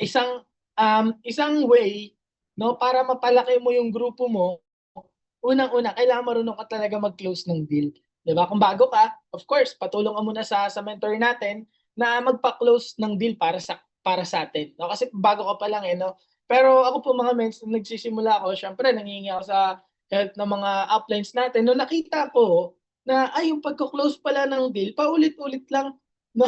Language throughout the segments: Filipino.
isang way, no, para mapalaki mo yung grupo mo. Unang-una, kailangan marunong ka talaga mag-close ng deal. 'Di ba? Kung bago ka, of course, patulong ka muna sa mentor natin na magpa-close ng deal para sa atin. No? Kasi bago ka pa lang eh, no? Pero ako po mga mens, nung nagsisimula ako, syempre nangingi ako sa help ng mga uplines natin. Nung nakita ko na ay yung pagko-close pala ng deal, paulit-ulit lang. No?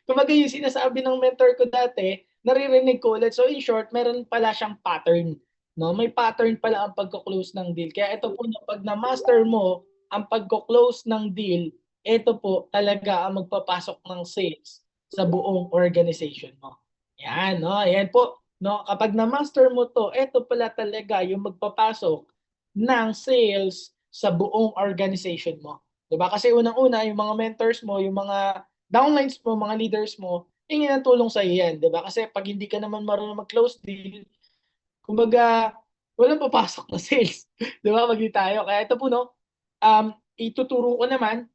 Kumbaga yung sinasabi ng mentor ko dati, naririnig ko ulit. So in short, meron pala siyang pattern. No, may pattern pala ang pagko-close ng deal. Kaya ito po na pag na-master mo ang pagko-close ng deal, ito po talaga ang magpapasok ng sales sa buong organization mo. Yan, no? Yan po, no? Kapag na-master mo to, ito pala talaga yung magpapasok ng sales sa buong organization mo. 'Di ba? Kasi unang-una, yung mga mentors mo, yung mga downlines mo, mga leaders mo, hingin ng tulong sa iyo yan, 'di ba? Kasi pag hindi ka naman marunong mag-close deal, kumbaga, walang papasok na sales. Di ba? Magi tayo. Kaya ito po, no, ituturo ko naman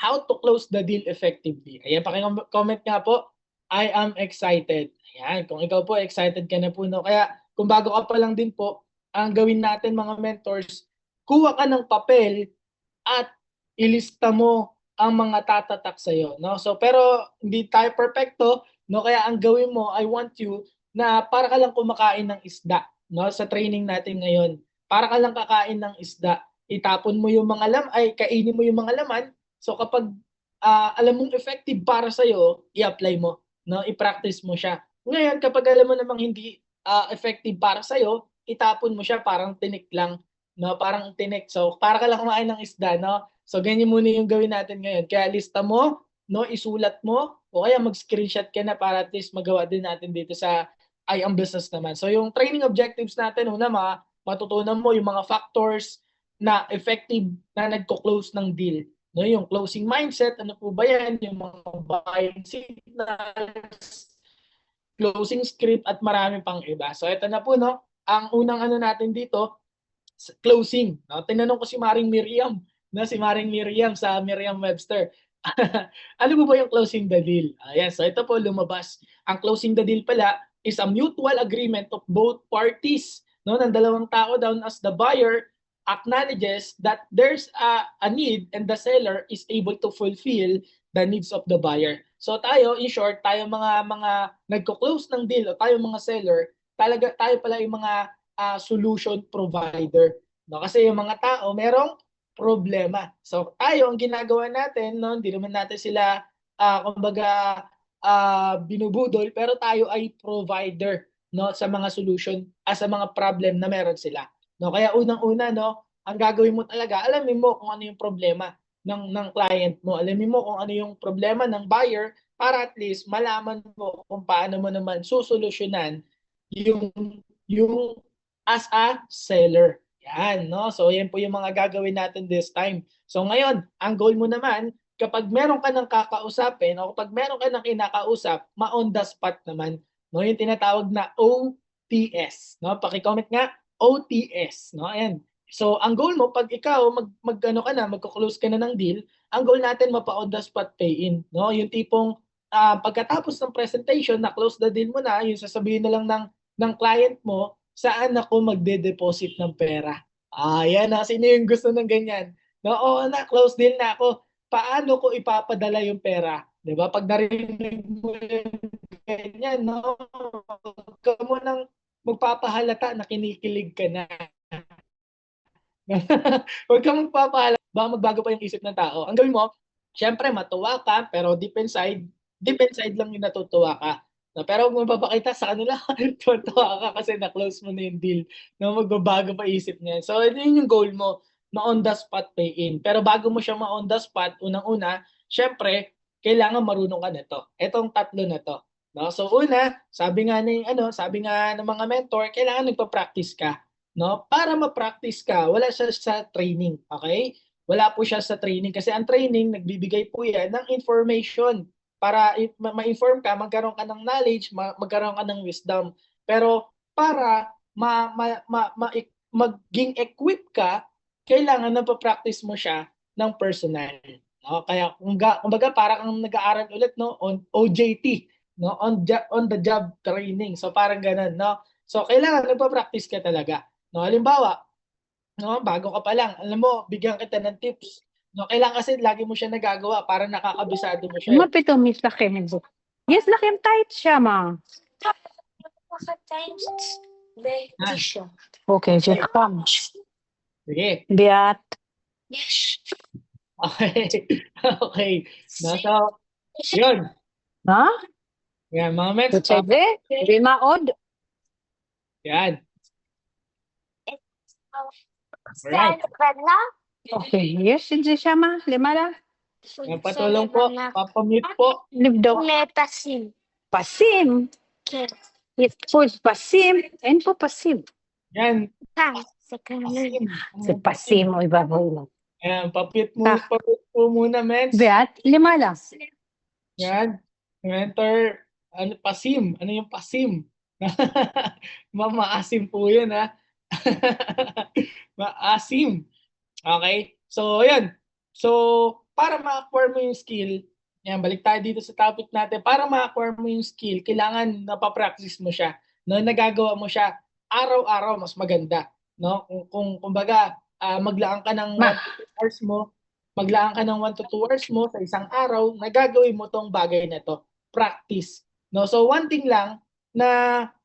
how to close the deal effectively. Ayan, paki-comment nga po. I am excited. Ayan, kung ikaw po, excited ka na po, no? Kaya, kung bago ka pa lang din po, ang gawin natin mga mentors, kuha ka ng papel at ilista mo ang mga tatatak sa'yo. No? So, pero hindi tayo perfecto. No? Kaya ang gawin mo, I want you na para ka lang kumakain ng isda. No? Sa training natin ngayon. Para ka lang kakain ng isda. Itapon mo yung mga kainin mo yung mga laman. So kapag alam mong effective para sa'yo, i-apply mo. No? I-practice mo siya. Ngayon, kapag alam mo namang hindi effective para sa'yo, itapon mo siya parang tinik lang. No? Parang tinik. So, para ka lang kumain ng isda. No? So, ganyan muna yung gawin natin ngayon. Kaya lista mo, no? Isulat mo, o kaya mag-screenshot ka na para at least magawa din natin dito sa I Am Business naman. So, yung training objectives natin, una, matutunan mo yung mga factors na effective na nagko-close ng deal. No, yung closing mindset, ano po ba yan? Yung mga buying signals, closing script, at marami pang iba. So, ito na po, no? Ang unang ano natin dito, closing. No? Tinanong ko si Maring Miriam, no? Si Maring Miriam sa Merriam-Webster. Ano po ba yung closing the deal? Yes, so ito po lumabas. Ang closing the deal pala is a mutual agreement of both parties, no, ng dalawang tao down as the buyer acknowledges that there's a need and the seller is able to fulfill the needs of the buyer. So tayo, in short, tayo mga nagko-close ng deal o tayo mga seller, talaga tayo pala yung mga solution provider. No? Kasi yung mga tao, merong problema. So tayo, ang ginagawa natin, no, hindi naman natin sila, kumbaga, binubudol, pero tayo ay provider, no, sa mga solution, sa mga problem na meron sila. No? Kaya unang-una, no, ang gagawin mo talaga, alamin mo kung ano yung problema ng client mo. Alamin mo kung ano yung problema ng buyer para at least malaman mo kung paano mo naman susolusyonan yung yung as a seller. Yan, no? So, yan po yung mga gagawin natin this time. So, ngayon, ang goal mo naman, kapag meron ka ng kakausapin o kapag meron ka ng kinakausap, ma-on the spot naman. No? Yung tinatawag na OTS. No? Paki-comment nga, OTS. No? Ayan. So, ang goal mo, pag ikaw, ano ka na, magko-close ka na ng deal, ang goal natin, mapa-on the spot pay-in. No? Yung tipong, pagkatapos ng presentation, na-close the deal mo na, yung sasabihin na lang ng client mo, saan ako magde-deposit ng pera. Yan na. Sino yung gusto ng ganyan? No, oo na, close deal na ako. Paano ko ipapadala yung pera? 'Di ba? Pag narinig mo yung ganyan, no, huwag ka mo nang magpapahalata na kinikilig ka na. Huwag kang magpapahalata, baka magbago pa yung isip ng tao. Ang gawin mo, syempre matuwa ka, pero deep inside lang yung natutuwa ka. No, pero kung mapapakita sa kanila, tuwa ka kasi na-close mo na yung deal. No, magbabago pa isip niya. So, yun yung goal mo, ma-on the spot pay in. Pero bago mo siya ma-on the spot, unang-una, syempre, kailangan marunong ka nito. Etong tatlo na to. No? So, una, sabi nga ng mga mentor, kailangan nagpa-practice ka. No? Para ma-practice ka, wala siya sa training. Okay? Wala po siya sa training kasi ang training, nagbibigay po yan ng information para ma-inform ka, magkaroon ka ng knowledge, magkaroon ka ng wisdom. Pero para maging equip ka, kailangan na pa-practice mo siya ng personal. No? Kaya kumbaga para kang nag-aaral ulit, no, on OJT. no? On the job training. So parang ganun, no? So kailangan nagpa-practice ka talaga. No, halimbawa, no, bago ka pa lang, alam mo, bigyan kita ng tips. No, kailangan kasi lagi mo siya nagagawa para nakakabisado mo siya. Uma pitomis laki mo. Yes, laki tight siya, ma. Ah, Okay, check come. sige. Biat. Okay. Okay. No, so, yun. Ha? Yan, mga mets. Kutsebe? Di maod. Yan. Alright. Okay, yes, hindi siya, ma. Lima lang. Yan, patulong po. Papamute po. Live daw. Pasim. It was pasim. And po pasim. Yan. Si Pasim. pasim o ibabaw lang. Yan, papit po muna, mets. Biat, lima lang. Yan. Mentor, ano, pasim. Ano yung pasim? Maasim po yun, ha? Maasim. Okay? So, yan. So, para ma-acquire mo yung skill, yan, balik tayo dito sa topic natin. Para ma-acquire mo yung skill, kailangan napapractice mo siya. No, nagagawa mo siya araw-araw, mas maganda. No? Kung kumbaga, maglaan ka ng 1 to 2 hours mo, maglaan ka ng 1 to 2 hours mo sa isang araw, nagagawin mo tong bagay na to. Practice. No? So, one thing lang na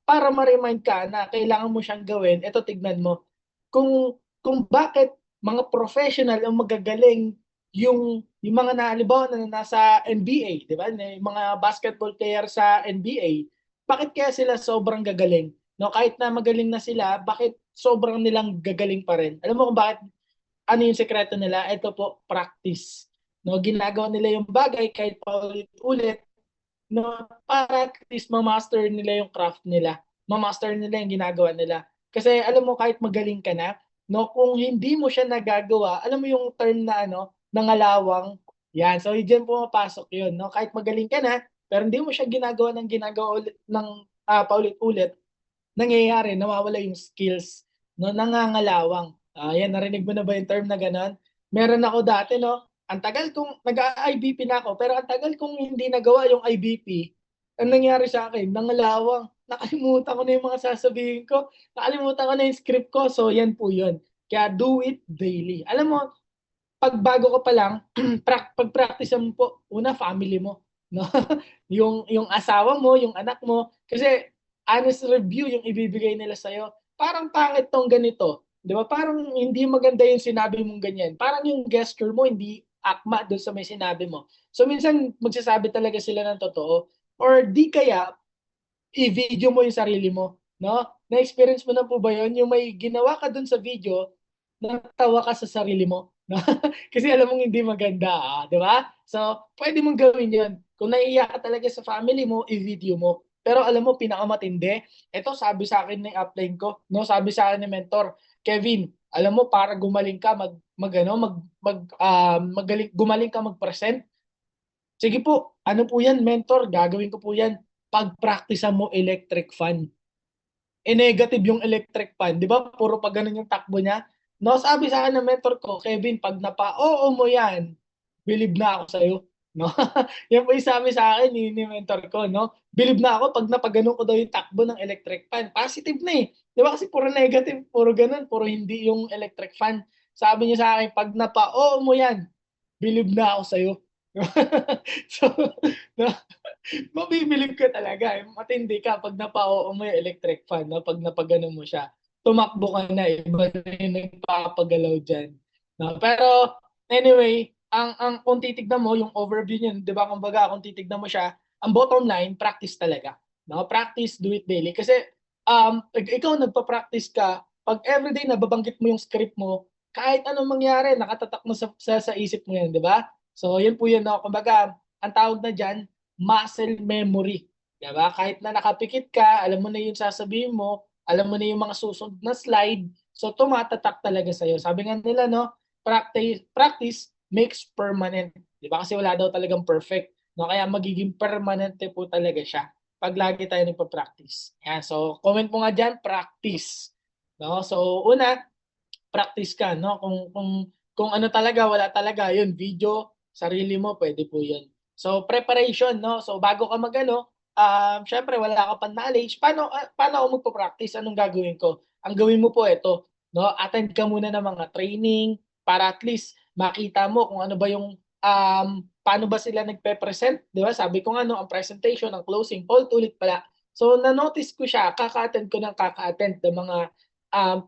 para ma-remind ka na kailangan mo siyang gawin, ito tignan mo. Kung bakit mga professional ang magagaling yung mga halimbawa na nasa NBA, 'di ba? Yung mga basketball player sa NBA, bakit kaya sila sobrang gagaling? No, kahit na magaling na sila, bakit sobrang nilang gagaling pa rin? Alam mo kung bakit? Ano yung sekreto nila? Ito po, practice. No, ginagawa nila yung bagay kahit paulit-ulit, no, para at least ma-master nila yung craft nila. Ma-master nila yung ginagawa nila. Kasi alam mo, kahit magaling ka na, no, kung hindi mo siya nagagawa, alam mo yung term na ano, nangalawang, yan. So, diyan pumapasok yun, no? Kahit magaling ka na, pero hindi mo siya ginagawa ulit, ng paulit-ulit, nangyayari, nawawala yung skills, no, nangangalawang. Yan, narinig mo na ba yung term na gano'n? Meron ako dati, no, ang tagal kong, nag-IBP na ako, pero ang tagal kong hindi nagawa yung IBP, ang nangyari sa akin, nangalawang, nakalimutan ko na yung mga sasabihin ko, nakalimutan ko na yung script ko, so yan po yun. Kaya do it daily. Alam mo, pag bago ka pa lang, pag-practice mo po, una family mo, no? yung asawa mo, yung anak mo, kasi honest review yung ibibigay nila sa iyo. Parang pangit tong ganito, 'di ba? Parang hindi maganda yung sinabi mong ganyan. Parang yung gesture mo hindi akma doon sa may sinabi mo. So minsan magsasabi talaga sila ng totoo or di kaya i-video mo yung sarili mo, no? Na-experience mo na po ba yun? Yung may ginawa ka dun sa video, natawa ka sa sarili mo. No? Kasi alam mong hindi maganda, di ba? So, pwede mong gawin yun. Kung naiiyak ka talaga sa family mo, i-video mo. Pero alam mo, pinakamatindi, ito sabi sa akin ng upline ko, no? Sabi sa akin ni mentor, Kevin, alam mo, para gumaling ka, gumaling ka mag-present, sige po, ano po yan, mentor, gagawin ko po yan. Pag-practice mo electric fan. Negative yung electric fan. Di ba? Puro pag ganun yung takbo niya. No, sabi sa akin ng mentor ko, Kevin, pag napa-oo mo yan, believe na ako sa'yo. No? Yan po yung sabi sa akin ni mentor ko. No? Believe na ako pag napaganon ko daw yung takbo ng electric fan. Positive na eh. Di ba? Kasi puro negative, puro ganun, puro hindi yung electric fan. Sabi niya sa akin, pag napa-oo mo yan, believe na ako sa'yo. So, no, mabibilib ka talaga. Matindi ka pag napa-oo mo yung electric fan, no? Pag napagano mo siya. Tumakbo ka na, iba na yung nagpapagalaw dyan. No? Pero, anyway, kung titignan mo, yung overview niyan, di ba, kumbaga, kung titignan mo siya, ang bottom line, practice talaga. No? Practice, do it daily. Kasi, ikaw nagpa-practice ka, pag everyday nababanggit mo yung script mo, kahit anong mangyari, nakatatak mo sa isip mo yan, di ba? So, yun po yun, no? Kumbaga, ang tawag na dyan, muscle memory. Diba? Kahit na nakapikit ka, alam mo na yung sasabihin mo, alam mo na yung mga susunod na slide, so tumatatak talaga sa'yo. Sabi nga nila, no, practice makes permanent. Diba? Kasi wala daw talagang perfect. No? Kaya magiging permanente po talaga siya pag lagi tayo nagpa-practice. Yan. So, comment mo nga dyan, practice. No? So, una, practice ka. No? Kung ano talaga, wala talaga, yun, video, sarili mo, pwede po yun. So, preparation, no? So, bago ka magano, syempre wala ka pang knowledge, paano ako magpa-practice? Anong gagawin ko? Ang gawin mo po ito, no? Attend ka muna ng mga training para at least makita mo kung ano ba yung paano ba sila nagpe-present, 'di ba? Sabi ko nga no, ang presentation, ang closing, paulit-ulit pala. So na-notice ko siya, kaka-attend ko ng kaka-attend ng mga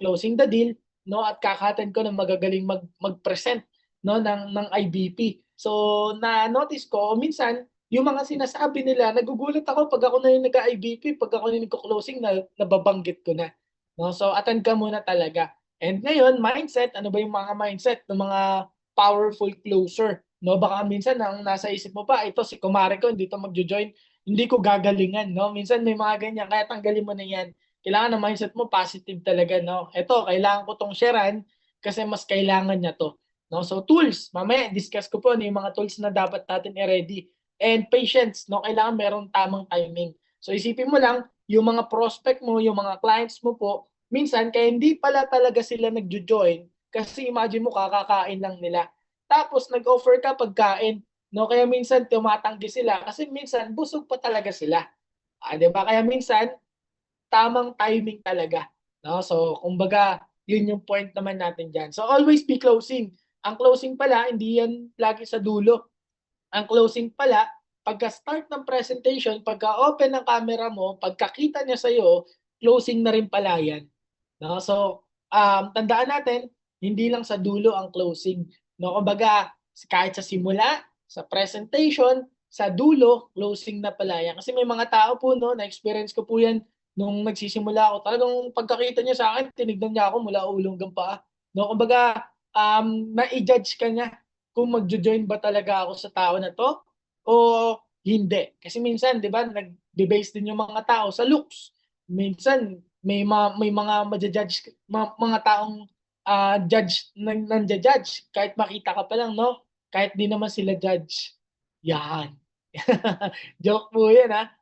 closing the deal, no? At kaka-attend ko ng magagaling mag-present, no, ng IBP. So na-notice ko minsan yung mga sinasabi nila, nagugulat ako pag ako na yung nag-IBP, pag ako na yung nagko-closing na nababanggit ko na. No? So attend ka muna talaga. And ngayon, mindset, ano ba yung mga mindset ng mga powerful closer? No, baka minsan ang nasa isip mo pa, ito si kumare ko, hindi to magjo-join, hindi ko gagalingan, no? Minsan may mga ganyan, kaya tanggalin mo na 'yan. Kailangan ng mindset mo positive talaga, no? Ito, kailangan ko tong sharean kasi mas kailangan niya to. No? So tools, mamaya discuss ko po ano yung mga tools na dapat natin i-ready. And patience, no? Kailangan merong tamang timing. So isipin mo lang, yung mga prospect mo, yung mga clients mo po, minsan kaya hindi pala talaga sila nagjo-join kasi imagine mo kakakain lang nila. Tapos nag-offer ka pagkain, no? Kaya minsan tumatanggi sila kasi minsan busog pa talaga sila. 'Di ba? Kaya minsan tamang timing talaga, no? So kumbaga, yun yung point naman natin diyan. So always be closing. Ang closing pala hindi yan lagi sa dulo. Ang closing pala, pagka-start ng presentation, pagka-open ng camera mo, pagkakita niya sa'yo, closing na rin pala yan. No? So, tandaan natin, hindi lang sa dulo ang closing. No? Kumbaga, kahit sa simula, sa presentation, sa dulo, closing na pala yan. Kasi may mga tao po, no, na-experience ko po yan nung nagsisimula ako. Talagang pagkakita niya sa akin, tinignan niya ako mula ulo hanggang paa. No? Kumbaga, na-judge ka niya kung magjo-join ba talaga ako sa tao na to o hindi. Kasi minsan, 'di ba, nagbe-base din yung mga tao sa looks. Minsan may mga maja-judge mga taong judge nanja-judge kahit makita ka pa lang, no? Kahit di naman sila judge. Yan. Joke po 'yan, ha.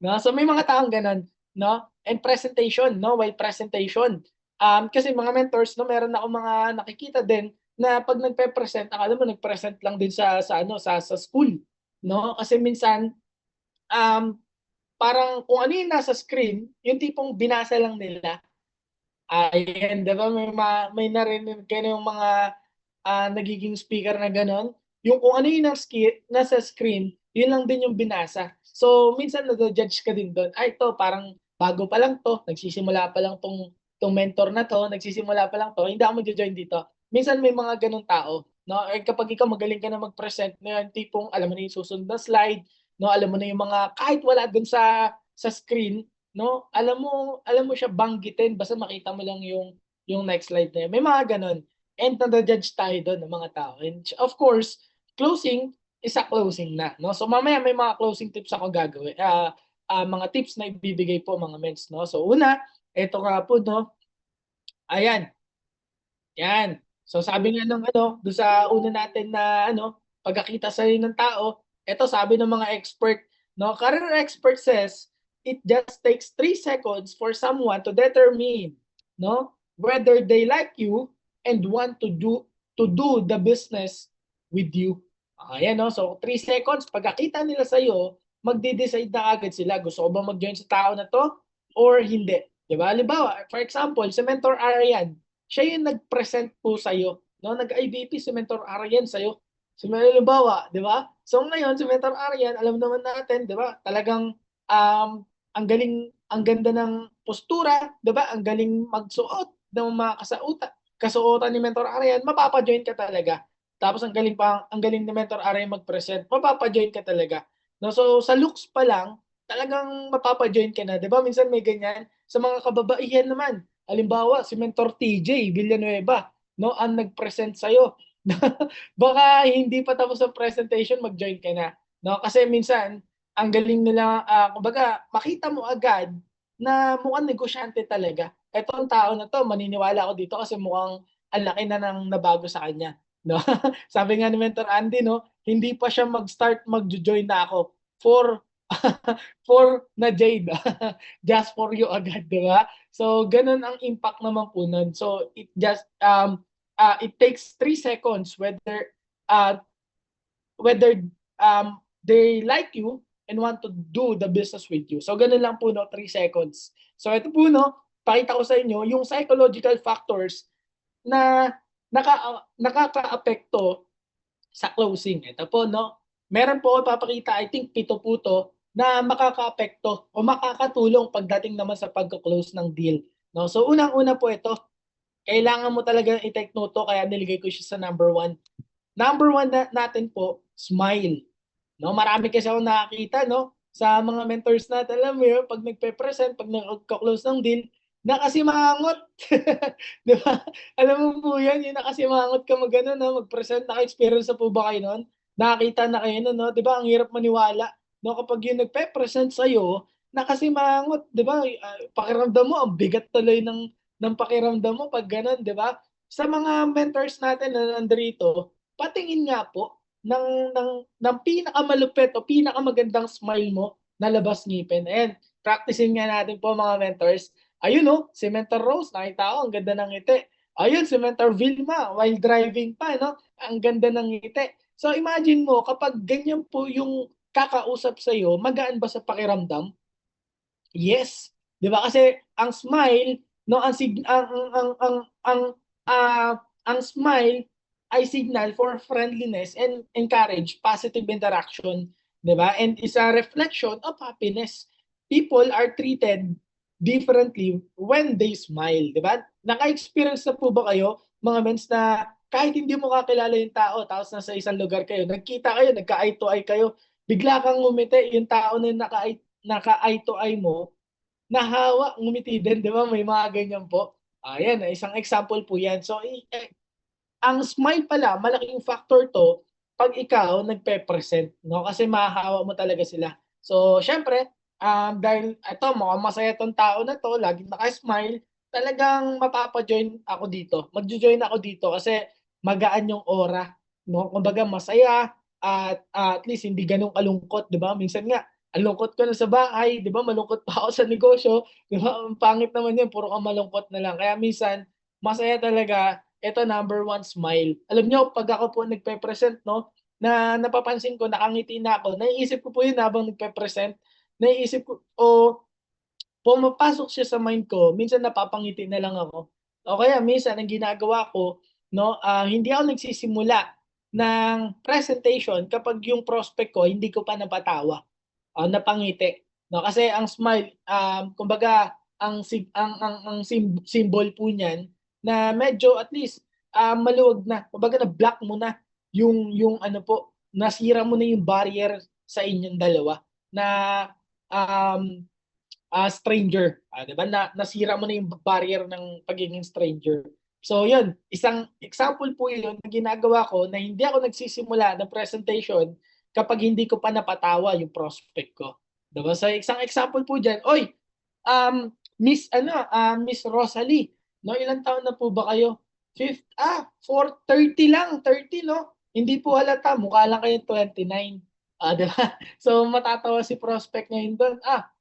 No? So may mga taong ganun, no? And presentation, no? Why presentation? Kasi mga mentors, no, meron ako mga nakikita din na pag nagpe-present, akala mo nag-present lang din sa school, no? Kasi minsan um, parang kung ano yung nasa screen, yung tipong binasa lang nila. Ayan, 'di ba may narinig kayo yung mga nagiging speaker na gano'n, yung kung ano yung nasa screen, yun lang din yung binasa. So, minsan nado-judge ka din do'n, "Ay, 'to parang bago pa lang 'to, nagsisimula pa lang 'tong mentor na 'to, nagsisimula pa lang 'to, hindi ako magjo-join dito." Minsan may mga gano'ng tao, 'no? Eh, kapag ikaw magaling ka na mag-present na yung tipong alam mo na yung susunod na slide, 'no, alam mo na yung mga kahit wala do'n sa screen, 'no, alam mo siya banggitin basta makita mo lang yung next slide na yun. May mga gano'n. And nado-judge tayo do'n ng mga tao. And of course, closing is a closing na, no? So mamaya may mga closing tips ako gagawin, mga tips na ibibigay po mga mens, no? So una, eto nga po, no? Ayan, yan. So sabi nga ng ano, do'n sa una natin na ano, pagkakita sa'yo ng tao, eto sabi ng mga expert, no? Career expert says, it just takes 3 seconds for someone to determine, no, whether they like you and want to do the business with you. Ayan, no? So 3 seconds, pagkakita nila sa'yo, magde-decide na agad sila, gusto ko ba mag-join sa tao na 'to or hindi, 'di ba? Halimbawa, for example, si Mentor Arian, siya yung nag-present po sa'yo, no? Nag-IBP si Mentor Arian sa'yo. Halimbawa, 'di ba? So ngayon si Mentor Arian, alam naman natin, 'di ba? Talagang ang galing, ang ganda ng postura, 'di ba? Ang galing magsuot ng mga kasuotan ni Mentor Arian, mapapa-join ka talaga. Tapos ang galing ni Mentor Arian mag-present, mapapa-join ka talaga. No, so sa looks pa lang, talagang mapapa-join ka na, 'di ba? Minsan may ganyan sa mga kababaihan naman. Halimbawa, si Mentor TJ Villanueva, no, ang nag-present sa'yo. Baka hindi pa tapos ang presentation, mag-join ka na. No? Kasi minsan, ang galing nila, kumbaga, makita mo agad na mukhang negosyante talaga. Ito ang tao na to, maniniwala ako dito kasi mukhang ang laki na nang nabago sa kanya. No? Sabi nga ni Mentor Andy, no, hindi pa siya mag-start, mag-join na ako for for na Jade. Just for you agad, di ba? So, ganun ang impact naman po nun. So, it takes 3 seconds uh, whether they like you and want to do the business with you. So ganun lang po, no, 3 seconds. So ito po, no, pakita ko sa inyo yung psychological factors na nakakaapekto sa closing. Ito po, no, meron po ako papakita, I think 7 po to, na makakaapekto o makakatulong pagdating naman sa pagko-close ng deal. No? So unang-una po ito, kailangan mo talaga i-take note to, kaya niligay ko siya sa number 1. Number 1 natin po, smile. No, marami kasi ako nakakita, no, sa mga mentors natin, alam mo yun, pag nagpe-present, pag nagko-close ng deal, nakasimangot. Di ba? Alam mo po yan, yung nakasimangot ka mag-ano, no, mag-present. Naka-experience na po ba kayo nun? Nakakita na kayo nun, no? Di ba? Ang hirap maniwala. No, kapag yung nagpe-present sa'yo, nakasimangot, di ba? Pakiramdam mo, ang bigat tuloy ng pakiramdam mo pag ganun, di ba? Sa mga mentors natin na nandito, patingin nga po ng pinakamalupit o pinakamagandang smile mo na labas ngipin. And practicing nga natin po mga mentors. Ayun, no, si Mentor Rose, nakita ko, ang ganda ng ngiti. Ayun, si Mentor Vilma, while driving pa, no, ang ganda ng ngiti. So imagine mo, kapag ganyan po yung kakausap sa'yo, magaan ba sa pakiramdam? Yes. 'Di ba kasi ang smile, no, ang sig ang smile ay signal for friendliness and encourage positive interaction, 'di ba? And is a reflection of happiness. People are treated differently when they smile, 'di ba? Naka-experience na po ba kayo, mga mens, na kahit hindi mo kakilala yung tao, tapos nasa isang lugar kayo, nagkita kayo, nagka-eye to eye kayo, bigla kang ngumiti, yung tao na naka-eye to eye mo, nahawa, ngumiti din, 'di ba? May mga ganyan po. Ayan, isang example po 'yan. So, ang smile pala, malaking factor 'to pag ikaw nagpe-present, no? Kasi mahahawa mo talaga sila. So, syempre, dahil eto, mukhang masaya 'tong tao na 'to, laging naka-smile, talagang mapapa-join ako dito. Magjo-join ako dito kasi magaan yung aura, no? Kumbaga masaya at least hindi gano'n kalungkot, 'di ba? Minsan nga, ang lungkot ko na sa bahay, 'di ba? Malungkot pa ako sa negosyo, 'di ba? Ang pangit naman 'yun, puro kang malungkot na lang. Kaya minsan masaya talaga. Eto, number 1, smile. Alam niyo, pag ako po nagpe-present, 'no, na napapansin ko nakangiti na ako, naiisip ko po 'yun habang nagpe-present. Naiisip ko o pumapasok siya sa mind ko, minsan napapangiti na lang ako. O kaya minsan ang ginagawa ko, 'no, hindi ako nagsisimula ng presentation kapag yung prospect ko hindi ko pa napatawa. Napangiti, 'no? Kasi ang smile, kumbaga ang symbol po niyan na medyo at least, maluwag na. Kumbaga na-block mo na yung ano po, nasira mo na yung barrier sa inyong dalawa na, um, stranger. 'Di ba, nasira mo na yung barrier ng pagiging stranger. So yun, isang example po yun na ginagawa ko na hindi ako nagsisimula ng presentation kapag hindi ko pa napatawa yung prospect ko. 'Di ba? So isang example po diyan, "Oy, Miss Rosalie, no, ilang taon na po ba kayo?" 30 lang, 30, 'no? Hindi po halata, mukha lang kayong 29. 'Di ba? So matatawa si prospect ngayon do'n,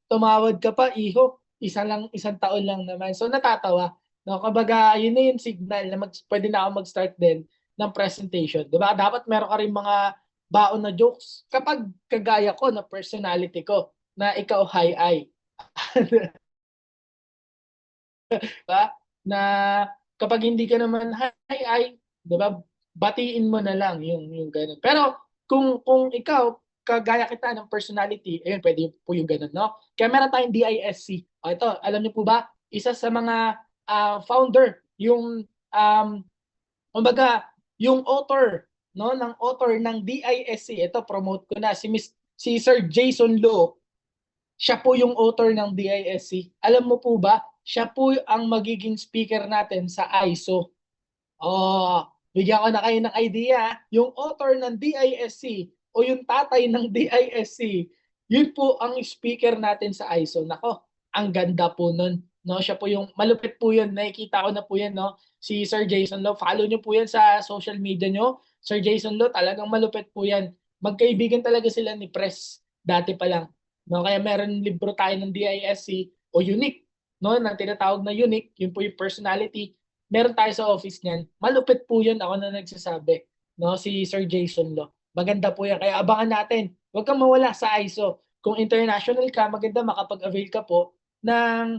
tumawad ka pa, iho, isang taon lang naman. So natatawa, 'no? Kumbaga yun na yung signal na puwede na ako mag-start din ng presentation, 'di ba? Dapat meron ka ring mga baon na jokes kapag kagaya ko na personality ko na ikaw high-I. Ba? Na kapag hindi ka naman high-I, 'di ba, batiin mo na lang yung gano'n. Pero kung ikaw, kagaya kita ng personality, ayun, puwede po yung gano'n, 'no? Kaya meron tayong DISC. Ito, alam niyo po ba, isa sa mga, founder, yung, kumbaga yung author, 'no, ng DISC, ito promote ko na, si Sir Jason Low. Siya po yung author ng DISC. Alam mo po ba, siya po ang magiging speaker natin sa ISO. Oh, bigyan ko na kayo ng idea. Yung author ng DISC o yung tatay ng DISC, yun po ang speaker natin sa ISO. Nako, ang ganda po nun. No, siya po yung malupit po yun. Nakikita ko na po yan, no? Si Sir Jason Lo. Follow nyo po yan sa social media nyo. Sir Jason Lo, talagang malupit po yan. Magkaibigan talaga sila ni Press dati pa lang. No, kaya meron libro tayo ng DISC o unique, no, na tinatawag na unique, yun po yung personality. Meron tayo sa office niyan. Malupit po yun, ako na nagsasabi, no, si Sir Jason Lo. Maganda po yan. Kaya abangan natin Huwag kang mawala sa ISO. Kung international ka, maganda makapag-avail ka po ng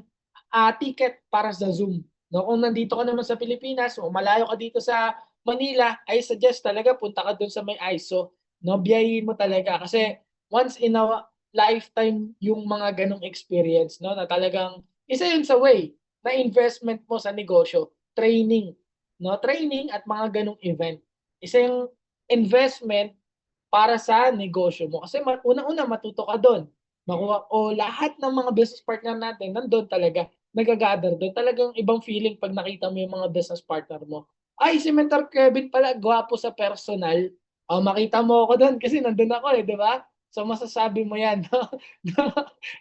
ticket para sa Zoom. No, kung nandito ka naman sa Pilipinas o malayo ka dito sa Manila, I suggest talaga punta ka doon sa may ISO. No, biyahin mo talaga kasi once in a lifetime yung mga ganong experience, no, na talagang isa yun sa way na investment mo sa negosyo, training, no, training at mga ganong event. Isa yung investment para sa negosyo mo kasi unang-una matuto ka doon. Makuha o lahat ng mga business partner natin nandoon talaga nagagather doon. Talagang ibang feeling pag nakita mo yung mga business partner mo. Ay, si Mentor Kevin pala, gwapo sa personal. Oh, makita mo ako doon kasi nandun ako eh, di ba? So masasabi mo yan, no?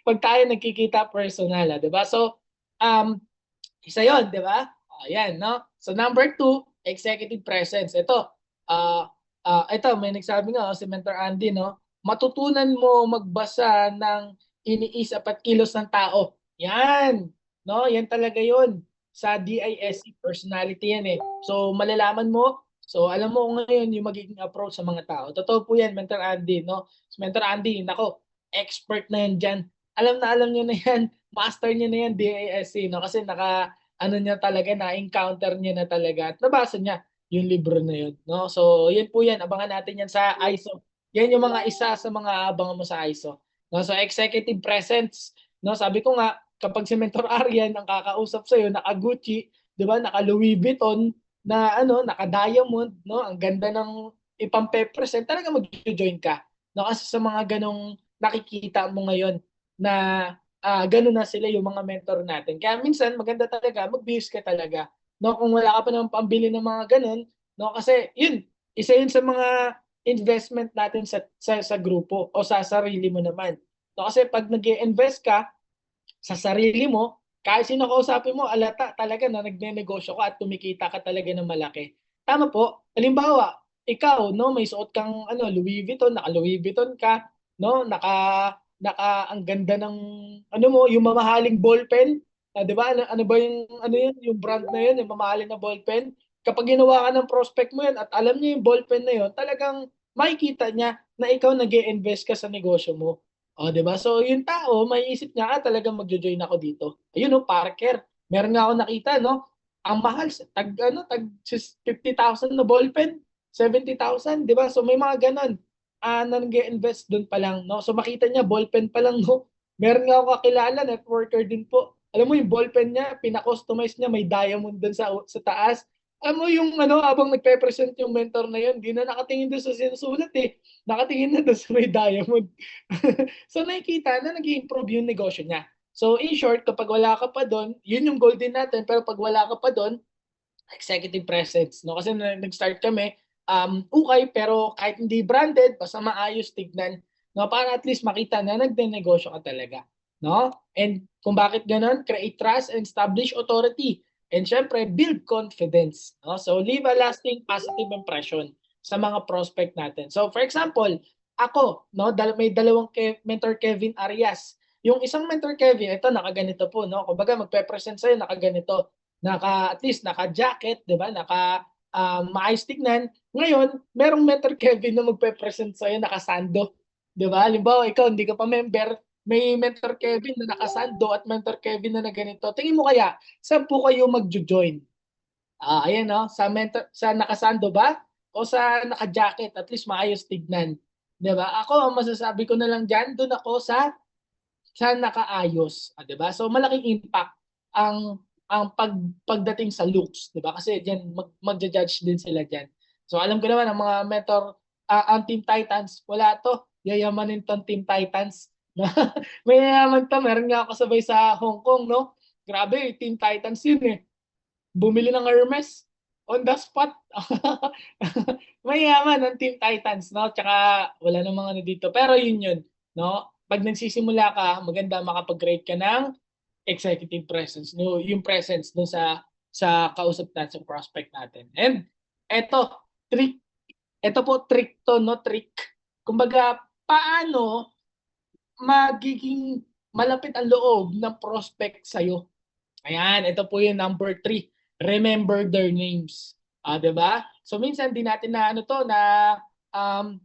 Pag tayo nagkikita personal, di ba? So, um, isa yon, di ba? Ayan, no? So number 2, executive presence. Ito, may nagsabi nga, si Mentor Andy, no? Matutunan mo magbasa ng iniisip at kilos ng tao. Yan, no? Yan talaga yon sa DISC, personality yan eh. So malalaman mo, so alam mo ngayon yung magiging approach sa mga tao. Totoo po yan, Mentor Andy, no? Si Mentor Andy, nako, expert na yan dyan. Alam niyo na yan, master niya na yan, DISC, no? Kasi ano niya talaga, na-encounter niya na talaga at nabasa niya yung libro na yun. No? So, yun po yan. Abangan natin yan sa ISO. Yan yung mga isa sa mga abangan mo sa ISO. No? So, executive presence. No? Sabi ko nga, kapag si Mentor Aryan ang kakausap sa'yo, naka-Gucci, di ba, naka-Louis Vuitton, na naka-diamond, no? Ang ganda ng ipampe-present, talaga mag-join ka. No? Kasi sa mga ganong nakikita mo ngayon na ganun na sila yung mga mentor natin. Kaya minsan maganda talaga mag-bihis ka talaga. No, kung wala ka pa ng pambili ng mga ganun, no, kasi yun, isa yun sa mga investment natin sa grupo o sa sarili mo naman. No, kasi pag nag-invest ka sa sarili mo, kahit sino kausapin mo, alata talaga na nagne-negosyo ka at kumikita ka talaga ng malaki. Tama po. Halimbawa, ikaw, no, may suot kang Louis Vuitton, naka Louis Vuitton ka, no, ang ganda ng yung mamahaling ballpen. 'Di ba? Ano ba yung brand na yun, yung mamahalin na ballpen. Kapag ginawa ka ng prospect mo yan at alam niya yung ballpen na yun, talagang makikita niya na ikaw nag-e-invest ka sa negosyo mo. Oh, 'di ba? So yung tao, maiisip niya, talagang magjo-join ako dito. Ayun, no, Parker. Meron nga ako nakita, no? Ang mahal, tag 50,000 na ballpen, 70,000, 'di ba? So may mga ganun. Na nag-invest doon pa lang, no? So makita niya ballpen pa lang, no? Meron nga ako kakilala, networker din po. Alam mo yung ballpen niya, pina-customize niya, may diamond doon sa taas. Alam mo yung habang nagpe-present yung mentor na yun, di na nakatingin doon sa sinusulat eh. Nakatingin na doon sa may diamond. So nakikita na nag-improve yung negosyo niya. So in short, kapag wala ka pa doon, yun yung goal din natin. Pero pag wala ka pa doon, executive presence. No? Kasi nag-start kami, ukay pero kahit hindi branded, basta maayos tignan. No? Para at least makita na nagde-negosyo ka talaga. No? And kung bakit ganun, create trust and establish authority. And syempre, build confidence. No? So leave a lasting positive impression sa mga prospect natin. So for example, ako, no, may dalawang mentor Kevin Arias. Yung isang mentor Kevin, ito nakaganito po, no? Kumbaga magpe-present sa'yo nakaganito, at least naka-jacket, 'di ba? Maayos tignan. Ngayon, merong mentor Kevin na magpe-present sa'yo naka-sando, 'di ba? Halimbawa, ikaw hindi ka pa member, may mentor Kevin na naka-sando at mentor Kevin na ganito. Tingin mo kaya, saan po kayo magjo-join? Ayan, no? Sa nakasando ba? O sa naka-jacket, at least maayos tignan. 'Di ba? Ako, ang masasabi ko na lang diyan, doon ako sa nakaayos, 'di ba? So malaking impact ang pagdating sa looks, 'di ba? Kasi diyan magja-judge din sila diyan. So alam ko naman ang mga mentor, ang Team Titans, wala to. Yayamanin tong Team Titans. May yayaman to, meron nga ako sabay sa Hong Kong, no? Grabe, Team Titans yun eh. Bumili ng Hermes on the spot. Mayaman ang Team Titans, no? Tsaka wala namang dito. Pero yun, no? Pag nagsisimula ka, maganda makapag-create ka ng executive presence, no? Yung presence no sa kausap natin, sa prospect natin. And eto, trick. Ito po trick to, no? Trick. Kumbaga, paano magiging malapit ang loob ng prospect sa'yo? Ayan, ito po yung number 3. Remember their names. 'Di ba? So minsan di natin na um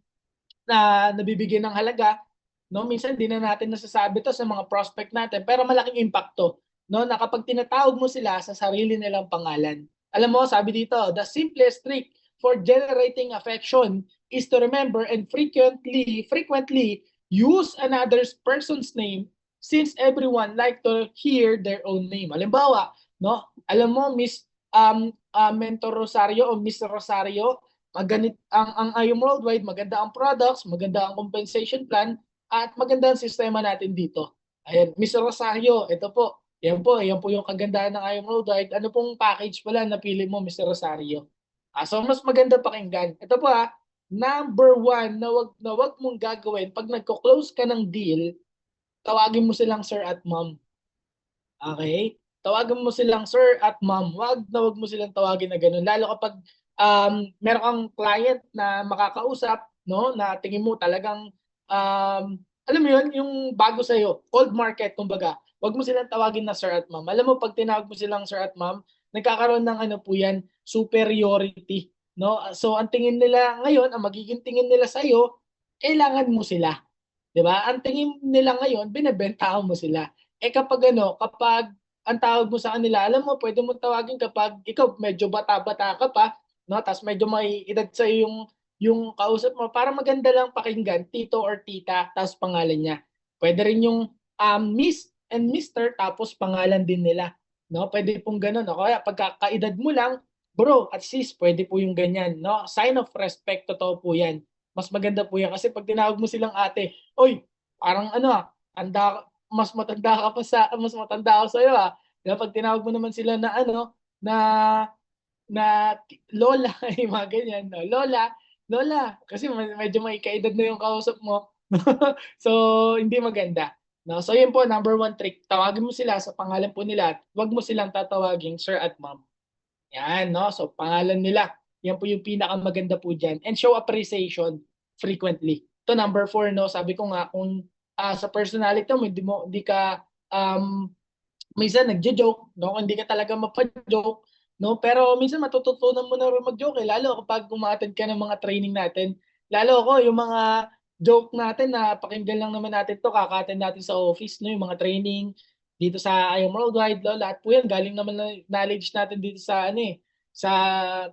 na nabibigyan ng halaga, no? Minsan hindi na natin nasasabi to sa mga prospect natin, pero malaking impacto, no? Na kapag tinatawag mo sila sa sarili nilang pangalan. Alam mo, sabi dito, the simplest trick for generating affection is to remember and frequently use another person's name since everyone like to hear their own name. Halimbawa, no? Alam mo, Miss Mentor Rosario o Miss Rosario, maganit ang IOM Worldwide, maganda ang products, maganda ang compensation plan, at maganda ang sistema natin dito. Ayan, Miss Rosario, ito po. Yan po yung kagandahan ng IOM Worldwide. Ano pong package pala na pili mo, Mr. Rosario? So mas maganda pakinggan. Ito po number one na wag mong gagawin pag nagko-close ka ng deal, tawagin mo silang sir at ma'am. Okay? Tawagan mo silang sir at ma'am. Wag mo silang tawagin na ganun. Lalo kapag meron kang client na makakausap, no, na tingin mo talagang alam mo yun, yung bago sa iyo, cold market kumbaga. Wag mo silang tawagin na sir at ma'am. Alam mo pag tinawag mo silang sir at ma'am, nagkakaroon ng ano po yan, superiority, no? So ang tingin nila ngayon, ang magiging tingin nila sa iyo, kailangan mo sila. 'Di ba? Ang tingin nila ngayon, binebentahan mo sila. Kapag ang tawag mo sa kanila, alam mo, pwede mo tawagin kapag ikaw medyo bata-bata ka pa, no? Tapos medyo may edad sa yung kausap mo, para maganda lang pakinggan, tito or tita, tapos pangalan niya. Pwede rin yung Miss and Mister, tapos pangalan din nila. No? Pwede pong ganun. No? Kaya pagkakaedad mo lang, bro, at sis, pwede po yung ganyan. No? Sign of respect, totoo po yan. Mas maganda po yan. Kasi pag tinawag mo silang ate, oy, parang mas matanda ako sa iyo Pag tinawag mo naman sila na na na lola, yung mga ganyan, no? Lola, kasi medyo may kaedad na yung kausap mo. So, hindi maganda. No? So, yun po, number one trick. Tawagin mo sila sa pangalan po nila at wag mo silang tatawagin sir at ma'am. Yan, no? So, pangalan nila. Yan po yung pinakamaganda po dyan. And show appreciation frequently. Ito, number four, no? Sabi ko nga, kung sa personality mo, hindi ka minsan nagjo-joke, no? Hindi ka talaga mapa-joke, no? Pero minsan matututunan mo na rin mag-joke, lalo kapag umattend ka ng mga training natin. Lalo ako, yung mga joke natin na pakinggan lang naman natin to, kaka-attend natin sa office, no? Yung mga training dito sa IOM Worldwide, no? Lahat po yan galing naman na knowledge natin dito sa sa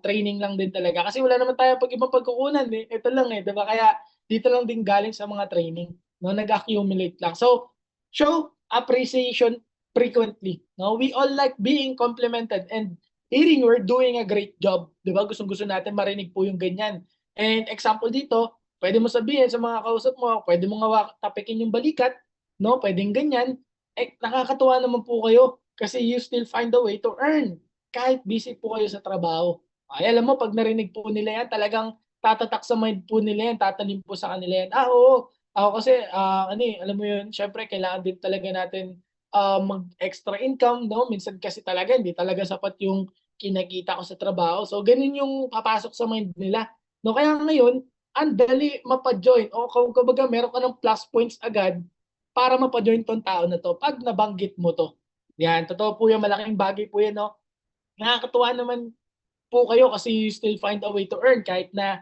training lang din talaga. Kasi wala naman tayo ibang pagkukunan, eh. Ito lang, 'di ba? Kaya dito lang din galing sa mga training, no? Nag-accumulate lang. So, show appreciation frequently. No, we all like being complimented and hearing we're doing a great job. 'Di ba? Gustong-gusto natin marinig po yung ganyan. And example dito, pwede mo sabihin sa mga kausap mo, pwede mo nga tapikin yung balikat, no? Pwedeng ganyan. Nakakatuwa naman po kayo kasi you still find a way to earn kahit busy po kayo sa trabaho. Ay, alam mo, pag narinig po nila yan, talagang tatatak sa mind po nila yan, tatanim po sa kanila yan. Oo, ako kasi, alam mo yun, syempre, kailangan din talaga natin mag-extra income, no? Minsan kasi talaga, hindi talaga sapat yung kinakita ko sa trabaho. So, ganun yung papasok sa mind nila. No, kaya ngayon, ang dali mapa-join. O kumbaga, meron ka ng plus points agad para mapa-join tong tao na to pag nabanggit mo to. Yan, totoo po yung malaking bagay po yan, no? Nakakatuwa naman po kayo kasi you still find a way to earn kahit na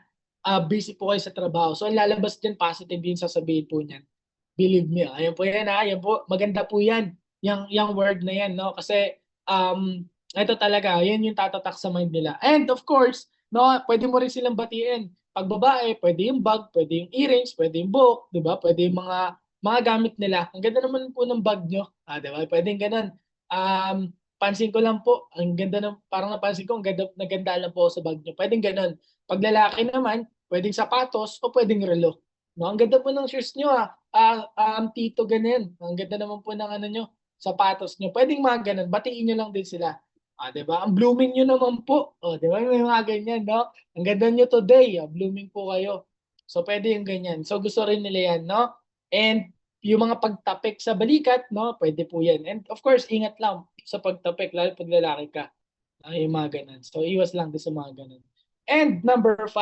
busy po kayo sa trabaho. So, ang lalabas dyan, positive yung sasabihin po niyan. Believe me. Ayan po yan Ayan po. Maganda po yan. Yung word na yan, no? Kasi, ito talaga, yan yung tatatak sa mind nila. And of course, no, pwede mo rin silang batiin. Pag babae, pwede yung bag, pwede yung earrings, pwede yung buhok, di ba? Pwede yung mga gamit nila. Ang ganda naman po ng bag nyo. Di ba? Pwede yung ganun. Pansin ko lang po, ang ganda ng, parang napansin ko, ang naganda lang po sa bag nyo. Pwedeng ganun. Pag lalaki naman, pwedeng sapatos o pwedeng relo. No, ang ganda po ng shoes nyo tito ganyan. Ang ganda naman po ng nyo, sapatos nyo. Pwedeng mga ganun, batiin nyo lang din sila. 'Di ba? Ang blooming nyo naman po. 'Di ba? May mga ganyan, no? Ang ganda nyo today, blooming po kayo. So pwede yung ganyan. So gusto rin nila yan, no? And yung mga pagtapik sa balikat, no? Pwede po yan. And of course, ingat lang sa pagtapik, lalo pag lalaki ka. Yung mga ganun. So iwas lang din sa mga ganun. And number 5,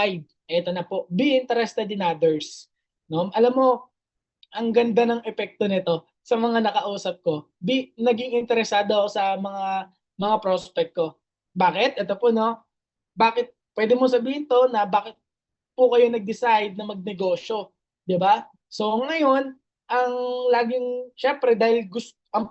ito na po, be interested in others. No? Alam mo, ang ganda ng epekto nito sa mga nakausap ko. Naging interesado ako sa mga prospect ko. Bakit? Ito po, no? Bakit? Pwede mo sabihin to na bakit po kayo nag-decide na magnegosyo. 'di ba? So ngayon, ang laging syempre dahil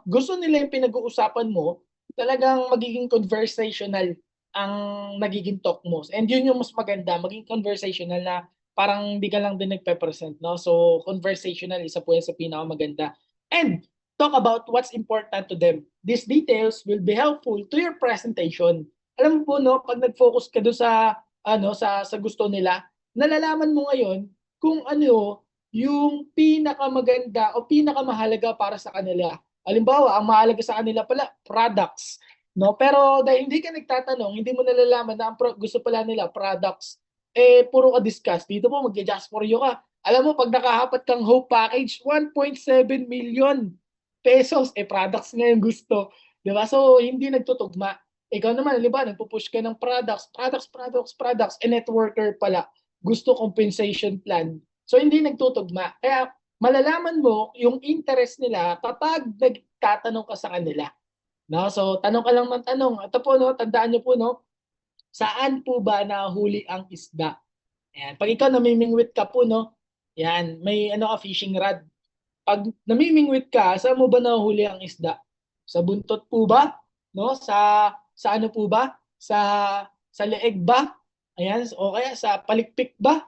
gusto nila yung pinag-uusapan mo, talagang magiging conversational ang nagiging talk mo. And yun yung mas maganda, maging conversational na parang hindi ka lang din nagpe-present, no? So conversational, isa po yan sa pinakamaganda. And talk about what's important to them. These details will be helpful to your presentation. Alam mo po, no, pag nag-focus ka doon sa sa gusto nila, nalalaman mo ngayon kung ano yung pinakamaganda o pinakamahalaga para sa kanila. Halimbawa, ang mahalaga sa kanila pala products, no? Pero dahil hindi ka nagtatanong, hindi mo nalalaman na ang gusto pala nila products, eh puro ka discuss. Dito po magja-just for you ka. Alam mo, pag nakahapat kang Hope Package, 1.7 million pesos, eh products nga yung gusto. Di ba? So, hindi nagtutugma. Ikaw naman, halimbawa, nagpo-push ka ng products, and networker pala. Gusto compensation plan. So, hindi nagtutugma. Kaya, malalaman mo yung interest nila kapag nagtatanong ka sa kanila. No? So, tanong ka lang ng tanong. Ito po, no, tandaan nyo po, no, saan po ba nahuli ang isda? Ayan. Pag ikaw namimingwit ka po, no, yan, may fishing rod. Pag namimingwit ka, saan mo ba nahuli ang isda? Sa buntot po ba? No? Sa ano po ba? Sa leeg ba? Ayan, o kaya sa palikpik ba?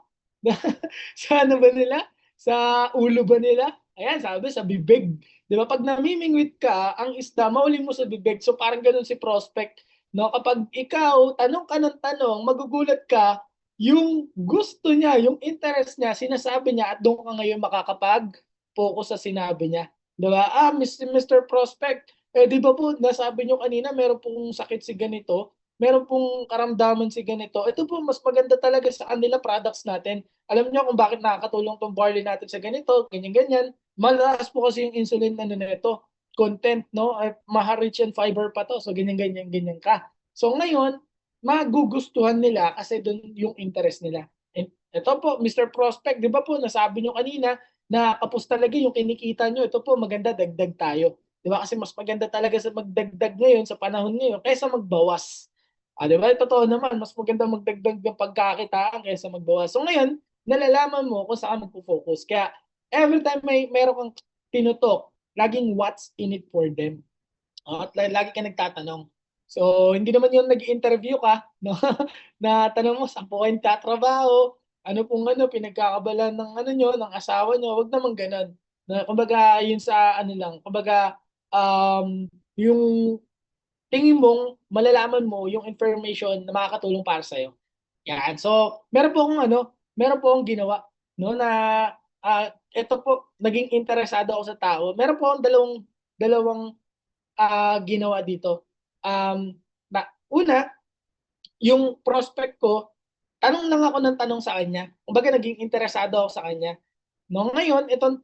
Sa ano ba nila? Sa ulo ba nila? Ayan, sabi sa bibig. 'Di ba? Pag namimingwit ka, ang isda mahuli mo sa bibig. So parang ganoon si prospect, no? Kapag ikaw tanong ka ng tanong, magugulat ka yung gusto niya, yung interest niya, sinasabi niya at doon ka ngayon makakapag-focus sa sinabi niya. 'Di ba? Mr. Prospect, di ba po nasabi niyo kanina meron pong sakit si ganito, meron pong karamdaman si ganito. Ito po mas maganda talaga sa kanila products natin. Alam niyo kung bakit nakakatulong tong barley natin sa ganito, ganyan-ganyan. Malakas po kasi yung insulin nito, content, no? At rich in fiber pa to. So ganyan ka. So ngayon, magugustuhan nila kasi doon yung interest nila. And ito po, Mr. Prospect, di ba po nasabi niyo kanina na kapos talaga yung kinikita niyo. Ito po, maganda dagdag tayo. Di ba? Kasi mas maganda talaga sa magdagdag ngayon sa panahon ngayon kaysa magbawas. Di ba? Totoo naman, mas maganda magdagdag ng pagkakitaan kaysa magbawas. So ngayon, nalalaman mo kung saan magpo-focus. Kaya every time meron kang tinutok, laging what's in it for them. At lagi ka nagtatanong. So, hindi naman yung nag-interview ka, no? Na tanong mo, saan po kayo tatrabaho? Ano pong pinagkakabalan ng nyo, ng asawa nyo? Huwag naman ganun. Na, kumbaga, yun sa lang, kumbaga, yung tingin mong malalaman mo yung information na makakatulong para sa'yo. Yan. So, meron po akong ginawa, no, na ito po, naging interesado ako sa tao. Meron po akong dalawang ginawa dito. Una, yung prospect ko, tanong lang ako ng tanong sa kanya. Kumbaga, naging interesado ako sa kanya. No, ngayon, itong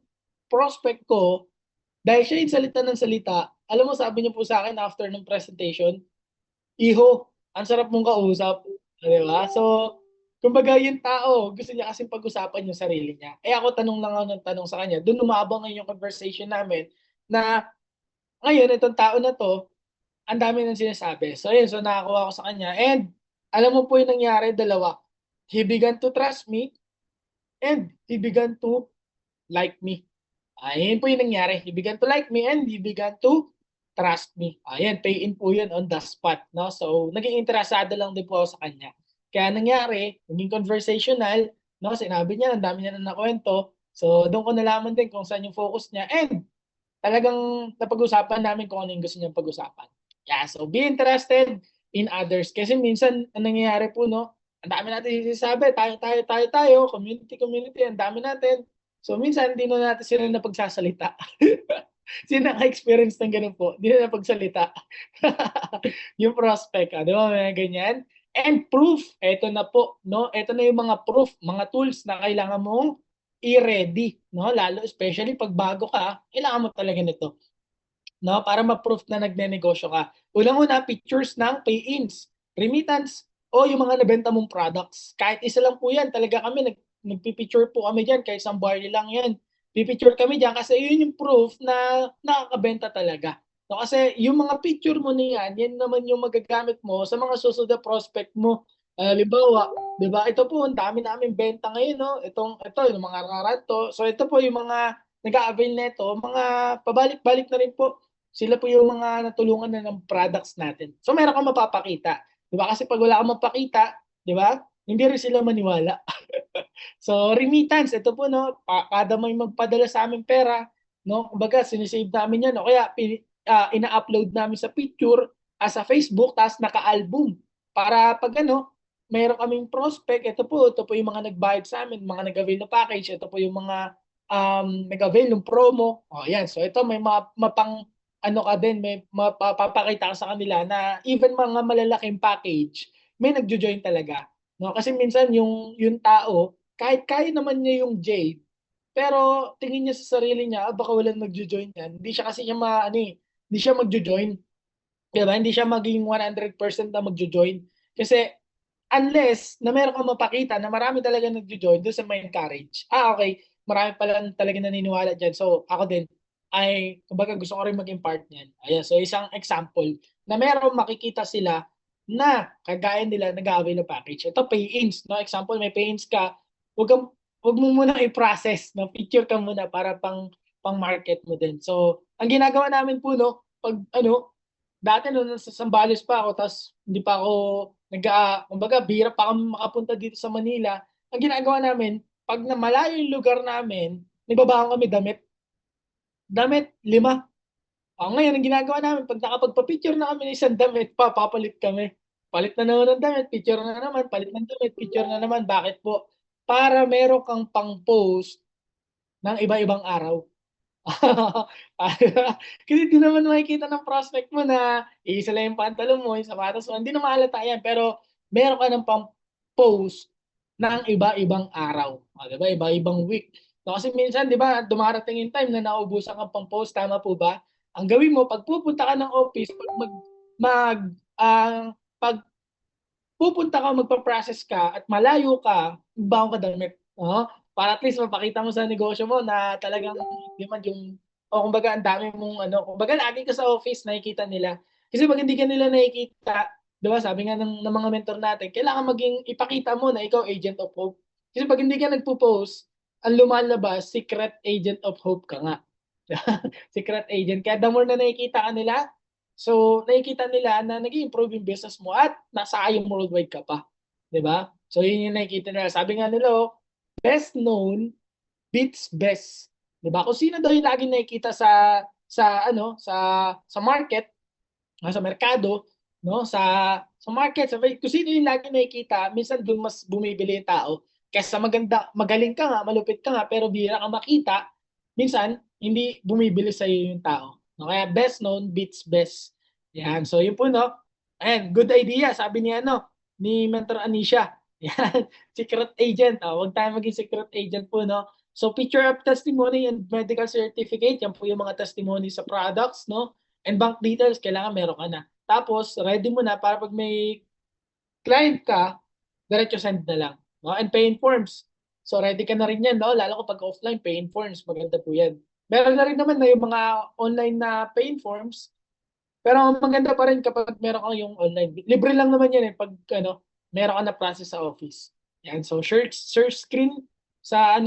prospect ko, dahil siya yung salita ng salita, alam mo, sabi niya po sa akin after ng presentation, Iho, ang sarap mong kausap. Di ba? So, kumbaga yung tao, gusto niya kasing pag-usapan yung sarili niya. Eh ako tanong lang ako ng tanong sa kanya. Doon umabang ngayon yung conversation namin na ngayon, itong tao na to, ang dami nang sinasabi. So, yun. So, nakakuha ko sa kanya. And, alam mo po yung nangyari, dalawa. He began to trust me and he began to like me. Ayun po yung nangyari. He began to like me and he began to trust me. Ayan, pay in po yun on the spot. No? So, naging interesado lang din po ako sa kanya. Kaya nangyari, naging conversational, no? Sinabi niya, ang dami niya na nakwento. So, doon ko nalaman din kung saan yung focus niya. And, talagang napag-usapan namin kung ano yung gusto niyang pag-usapan. Yeah, so be interested in others. Kasi minsan, ang nangyayari po, no? Ang dami natin sinasabi, tayo, community, ang dami natin. So minsan, hindi na natin sila napagsasalita. Sino naka-experience ng ganun po? Hindi na napagsalita. Yung prospect, di ba? May ganyan. And proof, eto na po, no? Eto na yung mga proof, mga tools na kailangan mong i-ready, no? Lalo especially pag bago ka, kailangan mo talaga nito, no? Para ma-proof na nagne-negosyo ka. Unang-una, pictures ng pay-ins, remittance, o yung mga nabenta mong products. Kahit isa lang po yan, talaga kami nagpipicture po kami diyan, kahit isang barley lang yan. Pipicture kami diyan kasi yun yung proof na nakakabenta talaga. So, kasi yung mga picture mo na yan naman yung magagamit mo sa mga susunod na prospect mo. Halimbawa, 'di ba? Ito po, ang dami namin benta ngayon, no? Ito, yung mga nakaraan to. So ito po yung mga nag-a-avail nito, mga pabalik-balik na rin po. Sila po yung mga natulungan na ng products natin. So meron kang mapapakita, 'di ba? Kasi pag wala kang mapakita, 'di ba? Hindi rin sila maniwala. So remittance, ito po, no, kada may magpadala sa amin pera, no, kumbaga sinisave namin yan, no, kaya ina-upload namin sa picture, sa Facebook, tapos naka-album. Para pag ano, mayroon kaming prospect, ito po yung mga nagbayad sa amin, mga nag-avail na package, ito po yung mga nag-avail ng promo. O yan, so ito may mapang ano ka din, may mapapakita ka sa kanila na even mga malalaking package, may nagjo-join talaga. No, kasi minsan yung tao, kahit kaya naman niya yung Jade, pero tingin niya sa sarili niya, baka walang magjo-join yan. Hindi siya kasi niya hindi siya magjo-join. Diba? Hindi siya maging 100% na magjo-join. Kasi unless na meron kang mapakita na marami talaga nagjo-join, doon sa may encourage. Okay, marami pala talaga naniniwala dyan. So ako din, ay kumbaga gusto ko rin maging part niyan. Ayan, so isang example na meron makikita sila na kagaya nila nag-avail ng package. Ito pay-ins, no? Example, may pay-ins ka, wag kang wag mo muna i-process, no? Picture ka muna para pang market mo din. So, ang ginagawa namin po, no, pag ano, dati no, nasa Sambales pa ako, tapos hindi pa ako kumbaga, bihira pa kami makapunta dito sa Manila. Ang ginagawa namin, pag na malayo yung lugar namin, nagbabahan kami damit. Damit, 5. Ngayon, ang ginagawa namin, pag nakapagpa-picture na kami ng isang damit, papalit kami. Palit na naman ng damit, picture na naman, palit ng damit, picture na naman. Bakit po? Para meron kang pang-post ng iba-ibang araw. Kasi di naman makikita ng prospect mo na iisa lang yung pantalon mo, yung sapatos mo. Hindi na mahalata yan. Pero meron ka ng pang-post ng iba-ibang araw. Di ba? Iba-ibang week. So, kasi minsan, di ba, dumarating yung time na naubusan kang pang-post. Tama po ba? Ang gawin mo, pag pupunta ka ng office, mag, pag pupunta ka, magpa-process ka at malayo ka, baon ka damit. Para at least mapakita mo sa negosyo mo na talagang hindi man yung o kumbaga ang dami mong ano, kumbaga lagi ka sa office, nakikita nila. Kasi pag hindi ka nila nakikita, 'di ba? Sabi nga ng mga mentor natin, kailangan maging ipakita mo na ikaw agent of hope. Kasi pag hindi ka nagpo-post, ang lumalabas, secret agent of hope ka nga. Secret agent. Kaya the more na nakikita ka nila, so nakikita nila na nag-improve yung business mo at nasa yung worldwide ka pa. 'Di ba? So yun yung nakikita nila. Sabi nga nila, best known beats best. 'Di ba? Kung sino daw yung laging nakikita sa market, sa merkado, no, sa market, kung sino yung laging nakikita, minsan doon mas bumibili yung tao. Kaysa magaling ka nga, malupit ka nga, pero bihira ka makita, minsan hindi bumibili sa iyo yung tao. No? Kaya best known beats best. Yan. So yun po, no. Ayan, good idea, sabi ni Mentor Anisha. Yan, secret agent. Huwag tayo maging secret agent po, no. So picture of testimony and medical certificate, yan po yung mga testimony sa products, no. And bank details, kailangan meron ka na. Tapos, ready mo na para pag may client ka, diretso send na lang. No? And pay in forms. So, ready ka na rin yan, no? Lalo kapag offline, pay in forms. Maganda po yan. Meron na rin naman na yung mga online na pay in forms. Pero maganda pa rin kapag meron kang yung online. Libre lang naman yan pag meron ka na process sa office. Yan. So, share screen sa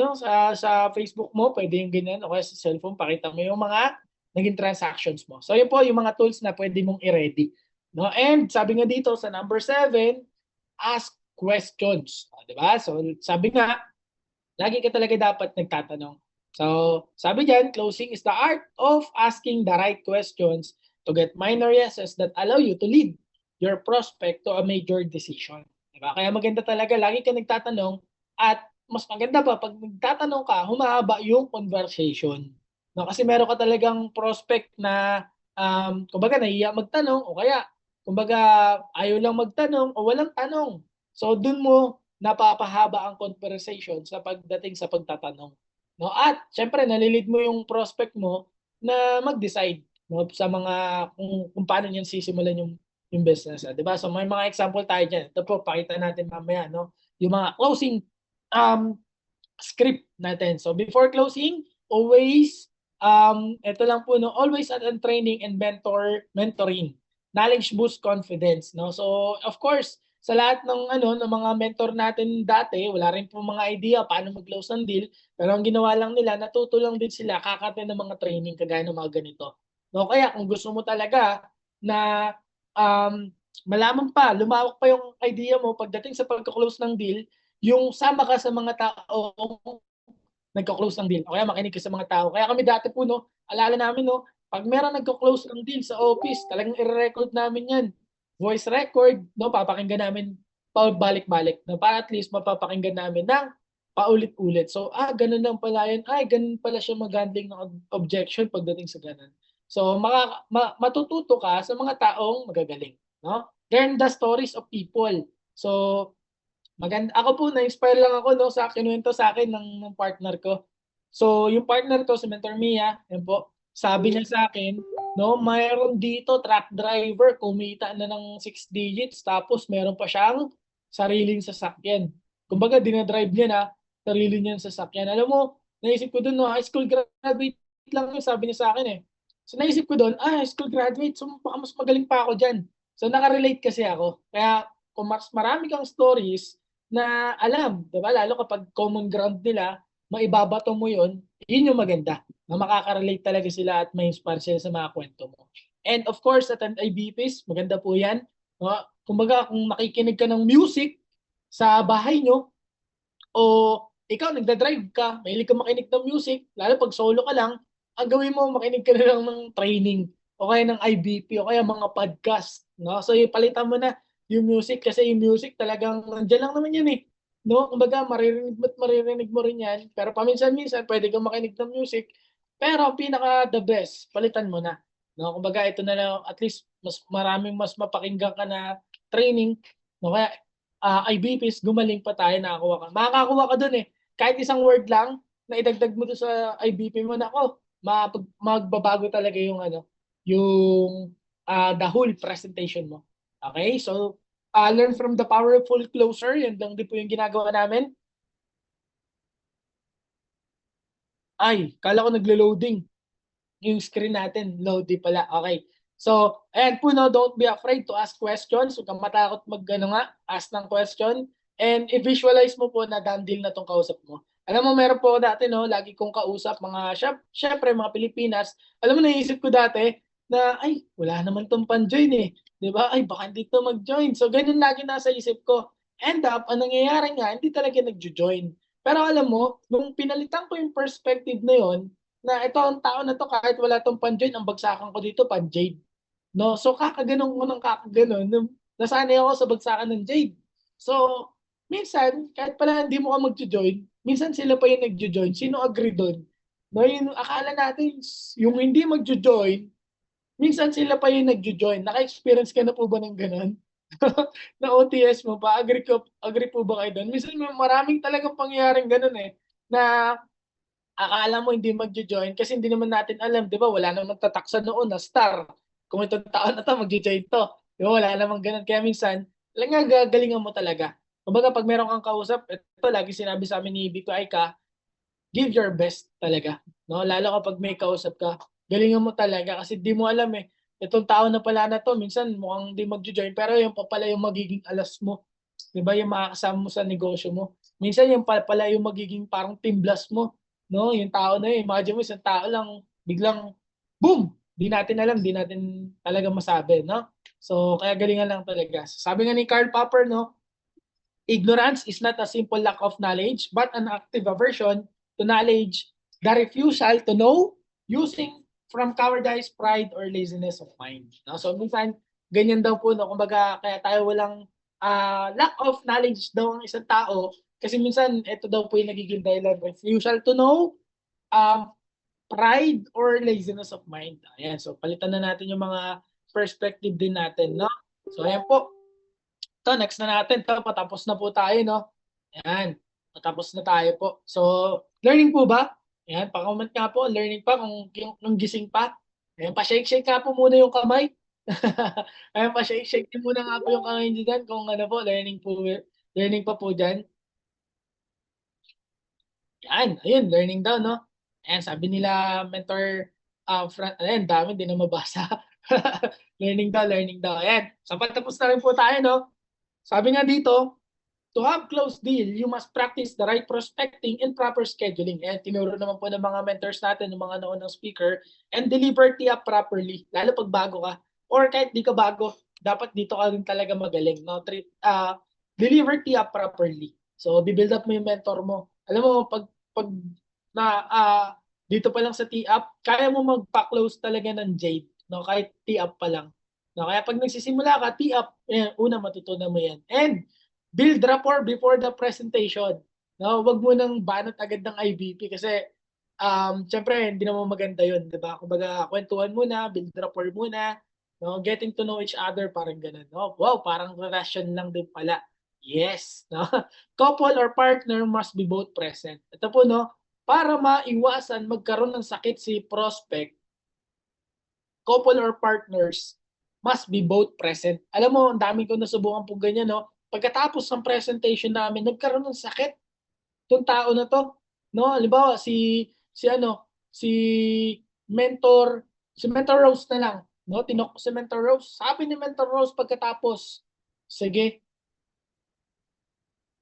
Facebook mo, pwede yung ganyan, o kaya sa cellphone, pakita mo yung mga naging transactions mo. So, yun po yung mga tools na pwede mong i-ready. No? And sabi nga dito sa number 7, ask questions. Di ba? So, sabi nga, lagi ka talaga dapat nagtatanong. So, sabi diyan, closing is the art of asking the right questions to get minor yeses that allow you to lead your prospect to a major decision. Diba? Kaya maganda talaga, lagi ka nagtatanong at mas maganda pa pag nagtatanong ka, humahaba yung conversation. No, kasi meron ka talagang prospect na kumbaga nahiya magtanong o kaya kumbaga ayaw lang magtanong o walang tanong. So, dun mo napapahaba ang conversation sa pagdating sa pagtatanong. No? At syempre nalilid mo yung prospect mo na mag-decide, no, sa mga kung paano niyan sisimulan yung business, 'di ba? So may mga example tayo diyan. Ito po pakita natin mamaya, no, yung mga closing um script natin. So before closing, always ito lang po, no, always attend training and mentoring. Knowledge boosts confidence, no? So of course, sa lahat ng ng mga mentor natin dati, wala rin po mga idea paano mag-close ng deal. Pero ang ginawa lang nila, natuto lang din sila kaka-attend ng mga training kagaya ng mga ganito. No, kaya kung gusto mo talaga na um, malaman pa, lumawak pa yung idea mo pagdating sa pagka-close ng deal, yung sama ka sa mga taong nagko-close ng deal. O kaya makinig ka sa mga tao. Kaya kami dati po, no, alala namin, no, pag meron nagko-close ng deal sa office, talagang i-record namin yan. Voice record, no, papakinggan namin pabalik-balik, no, para at least mapapakinggan namin ng paulit-ulit. So, ganun lang pala yan. Ay, ganun pala siya mag-handling ng objection pagdating sa ganun. So, matututo ka sa mga taong magagaling, no? Learn the stories of people. So, maganda ako po na-inspire lang ako, no, sa kinuwento sa akin ng partner ko. So, yung partner ko si Mentor Mia, yun po, sabi niya sa akin, no, mayroon dito truck driver, kumita na ng 6 digits, tapos meron pa siyang sariling sasakyan. Kumbaga, dinadrive niya na sarili niyang sasakyan. Alam mo, naisip ko doon, no, high school graduate lang yun, sabi niya sa akin eh. So, naisip ko doon, high school graduate, so baka mas magaling pa ako dyan. So, nakarelate kasi ako. Kaya, kung mas marami kang stories na alam, 'di ba? Lalo kapag common ground nila, maibabato mo 'yon, 'yun yung maganda. Na makaka-relate talaga sila at ma-inspire sila sa mga kwento mo. And of course, attend IBPs, maganda po 'yan. No? Kumbaga, kung nakikinig ka ng music sa bahay nyo o ikaw nagda-drive ka, mahilig ka makinig ng music, lalo pag solo ka lang, ang gawin mo makinig ka na lang ng training o kaya ng IBP o kaya mga podcast, no? So ipalitan mo na yung music kasi yung music talagang nandiyan lang naman yan eh. No? Kumbaga maririnig mo rin yan, pero paminsan-minsan pwede kang makinig ng music, pero pinaka the best, palitan mo na. No? Kumbaga ito na lang at least mas maraming mas mapakinggan ka na training, no? Kaya IBPs, gumaling pa tayo, nakakuha ka. Makakakuha ka dun eh. Kahit isang word lang, na idagdag mo doon sa IBP mo, nako, magbabago talaga yung yung the whole presentation mo. Okay? So, learn from the powerful closer. Yan lang din po yung ginagawa namin. Ay, kala ko nagle-loading yung screen natin. Loady pala. Okay. So, ayan po, no, don't be afraid to ask questions. Huwag kang matakot ask ng question. And i-visualize mo po na dandil na tong kausap mo. Alam mo, meron po ako dati, no, lagi kong kausap syempre, mga Pilipinas. Alam mo, naisip ko dati na, ay, wala naman tong pan-join eh. Di ba? Ay, baka hindi to mag-join. So, ganun lagi nasa isip ko. End up, ang nangyayari nga, hindi talaga nag-join. Pero alam mo, nung pinalitan ko yung perspective na yon, na ito ang tao na to kahit wala tong pan-join, ang bagsakan ko dito pan-jade. No? So kakaganon ko ng kakaganon, nasanay ako sa bagsakan ng jade. So, minsan, kahit pala hindi mo ka mag-join, minsan sila pa yung nag-join. Sino agree doon? No, yung akala natin, yung hindi mag-join, minsan sila pa yung nag-join. Naka-experience ka na po ba ng ganun? Na OTS mo pa? Agree po ba kayo doon? Minsan maraming talagang pangyayaring ganun eh. Na akala mo hindi magjo-join kasi hindi naman natin alam, 'di ba? Wala namang tataksan noon na star. Kung itong taon na to magjo-join to. 'Di ba? Wala namang ganun. Kaya minsan, talaga gagalingan mo talaga. Kumbaga pag meron kang kausap, ito lagi sinabi sa amin ni Biko Aika, give your best talaga. No? Lalo kapag may kausap ka, galingan mo talaga kasi di mo alam eh. Itong tao na pala na to, minsan mukhang hindi magjo-join pero yung pa pala yung magiging alas mo. 'Di ba? Yung makakasama mo sa negosyo mo. Minsan yung pala yung magiging parang team blast mo. No, yung tao na yun, imagine mo isang tao lang biglang boom, di natin alam, di natin talaga masabi, no? So kaya galingan lang talaga. Sabi nga ni Karl Popper, no, ignorance is not a simple lack of knowledge but an active aversion to knowledge, the refusal to know using from cowardice, pride, or laziness of mind. No? So minsan ganyan daw po, no, kumbaga kaya tayo walang lack of knowledge daw ang isang tao kasi minsan ito daw po yung nagiging dahilan, refusal to know, um, pride or laziness of mind. Ayan, so palitan na natin yung mga perspective din natin, no? So ayan po. Ito, next na natin. Ito, patapos na po tayo, no? Ayan, patapos na tayo po. So, learning po ba? Ayan, pa-comment nga po, learning pa kung gising pa. Ayan, pa-shake-shake nga po muna yung kamay. Ayan, pa-shake-shake din muna nga po yung kamay nyo dyan kung ano po, learning pa po dyan. Yan, ayun, learning daw, no? Ayan, sabi nila, mentor, ayan, dami, din na mabasa. Learning daw. Ayan, so patapos na rin po tayo, no? Sabi nga dito, to have close deal, you must practice the right prospecting and proper scheduling. And tinuro naman po ng mga mentors natin, ng mga naunang speaker, and deliver TIAP properly, lalo pag bago ka. Or kahit di ka bago, dapat dito ka rin talaga magaling. No? Deliver TIAP properly. So, bibuild up mo yung mentor mo. Alam mo, pag na, dito pa lang sa TIAP, kaya mo magpa-close talaga ng Jade. No? Kahit TIAP pa lang. No? Kaya pag nagsisimula ka, TIAP, una matutunan mo yan. And build rapport before the presentation. No, wag mo nang banat agad ng IBP kasi syempre hindi naman maganda 'yun, 'di ba? Kumbaga kwentuhan muna, build rapport muna, no, getting to know each other parang ganoon, no. Wow, parang relasyon lang din pala. Yes, no. Couple or partner must be both present. Ito po no, para maiwasan magkaroon ng sakit si prospect, couple or partners must be both present. Alam mo, ang dami ko nasubukan po ganyan, no? Pagkatapos ng presentation namin, nagkaroon ng sakit tong tao na to. No, halimbawa si mentor, si Mentor Rose na lang, no? Tinok ko si Mentor Rose. Sabi ni Mentor Rose pagkatapos, sige,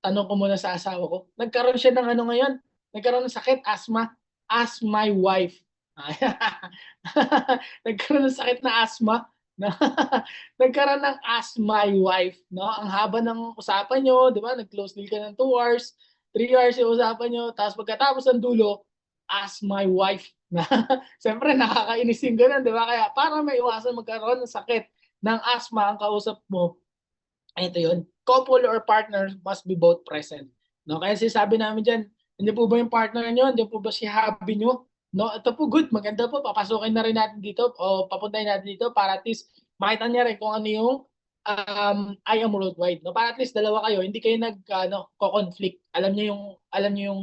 tanong ko muna sa asawa ko. Nagkaroon siya ng ano ngayon? Nagkaroon ng sakit, asthma. Ask my wife. Nagkaroon ng sakit na asthma. No? Nagkaroon ng ask my wife. No? Ang haba ng usapan nyo, di ba? Nag-close deal ka ng 2 hours, 3 hours yung usapan nyo, tapos pagkatapos ng dulo, ask my wife. Siyempre, nakakainis yung ganun, di ba? Kaya para may iwasan magkaroon ng sakit ng asthma ang kausap mo, ito yun. Couple or partner must be both present. No? Kaya sinasabi namin dyan, hindi po ba yung partner nyo? Hindi po ba si hubby nyo? No, ito po good, maganda po. Papasukin na rin natin dito o papuntahin natin dito para at least makita niya rin kung ano yung I am worldwide. No? Para at least dalawa kayo, hindi kayo ko-conflict. Alam niyo yung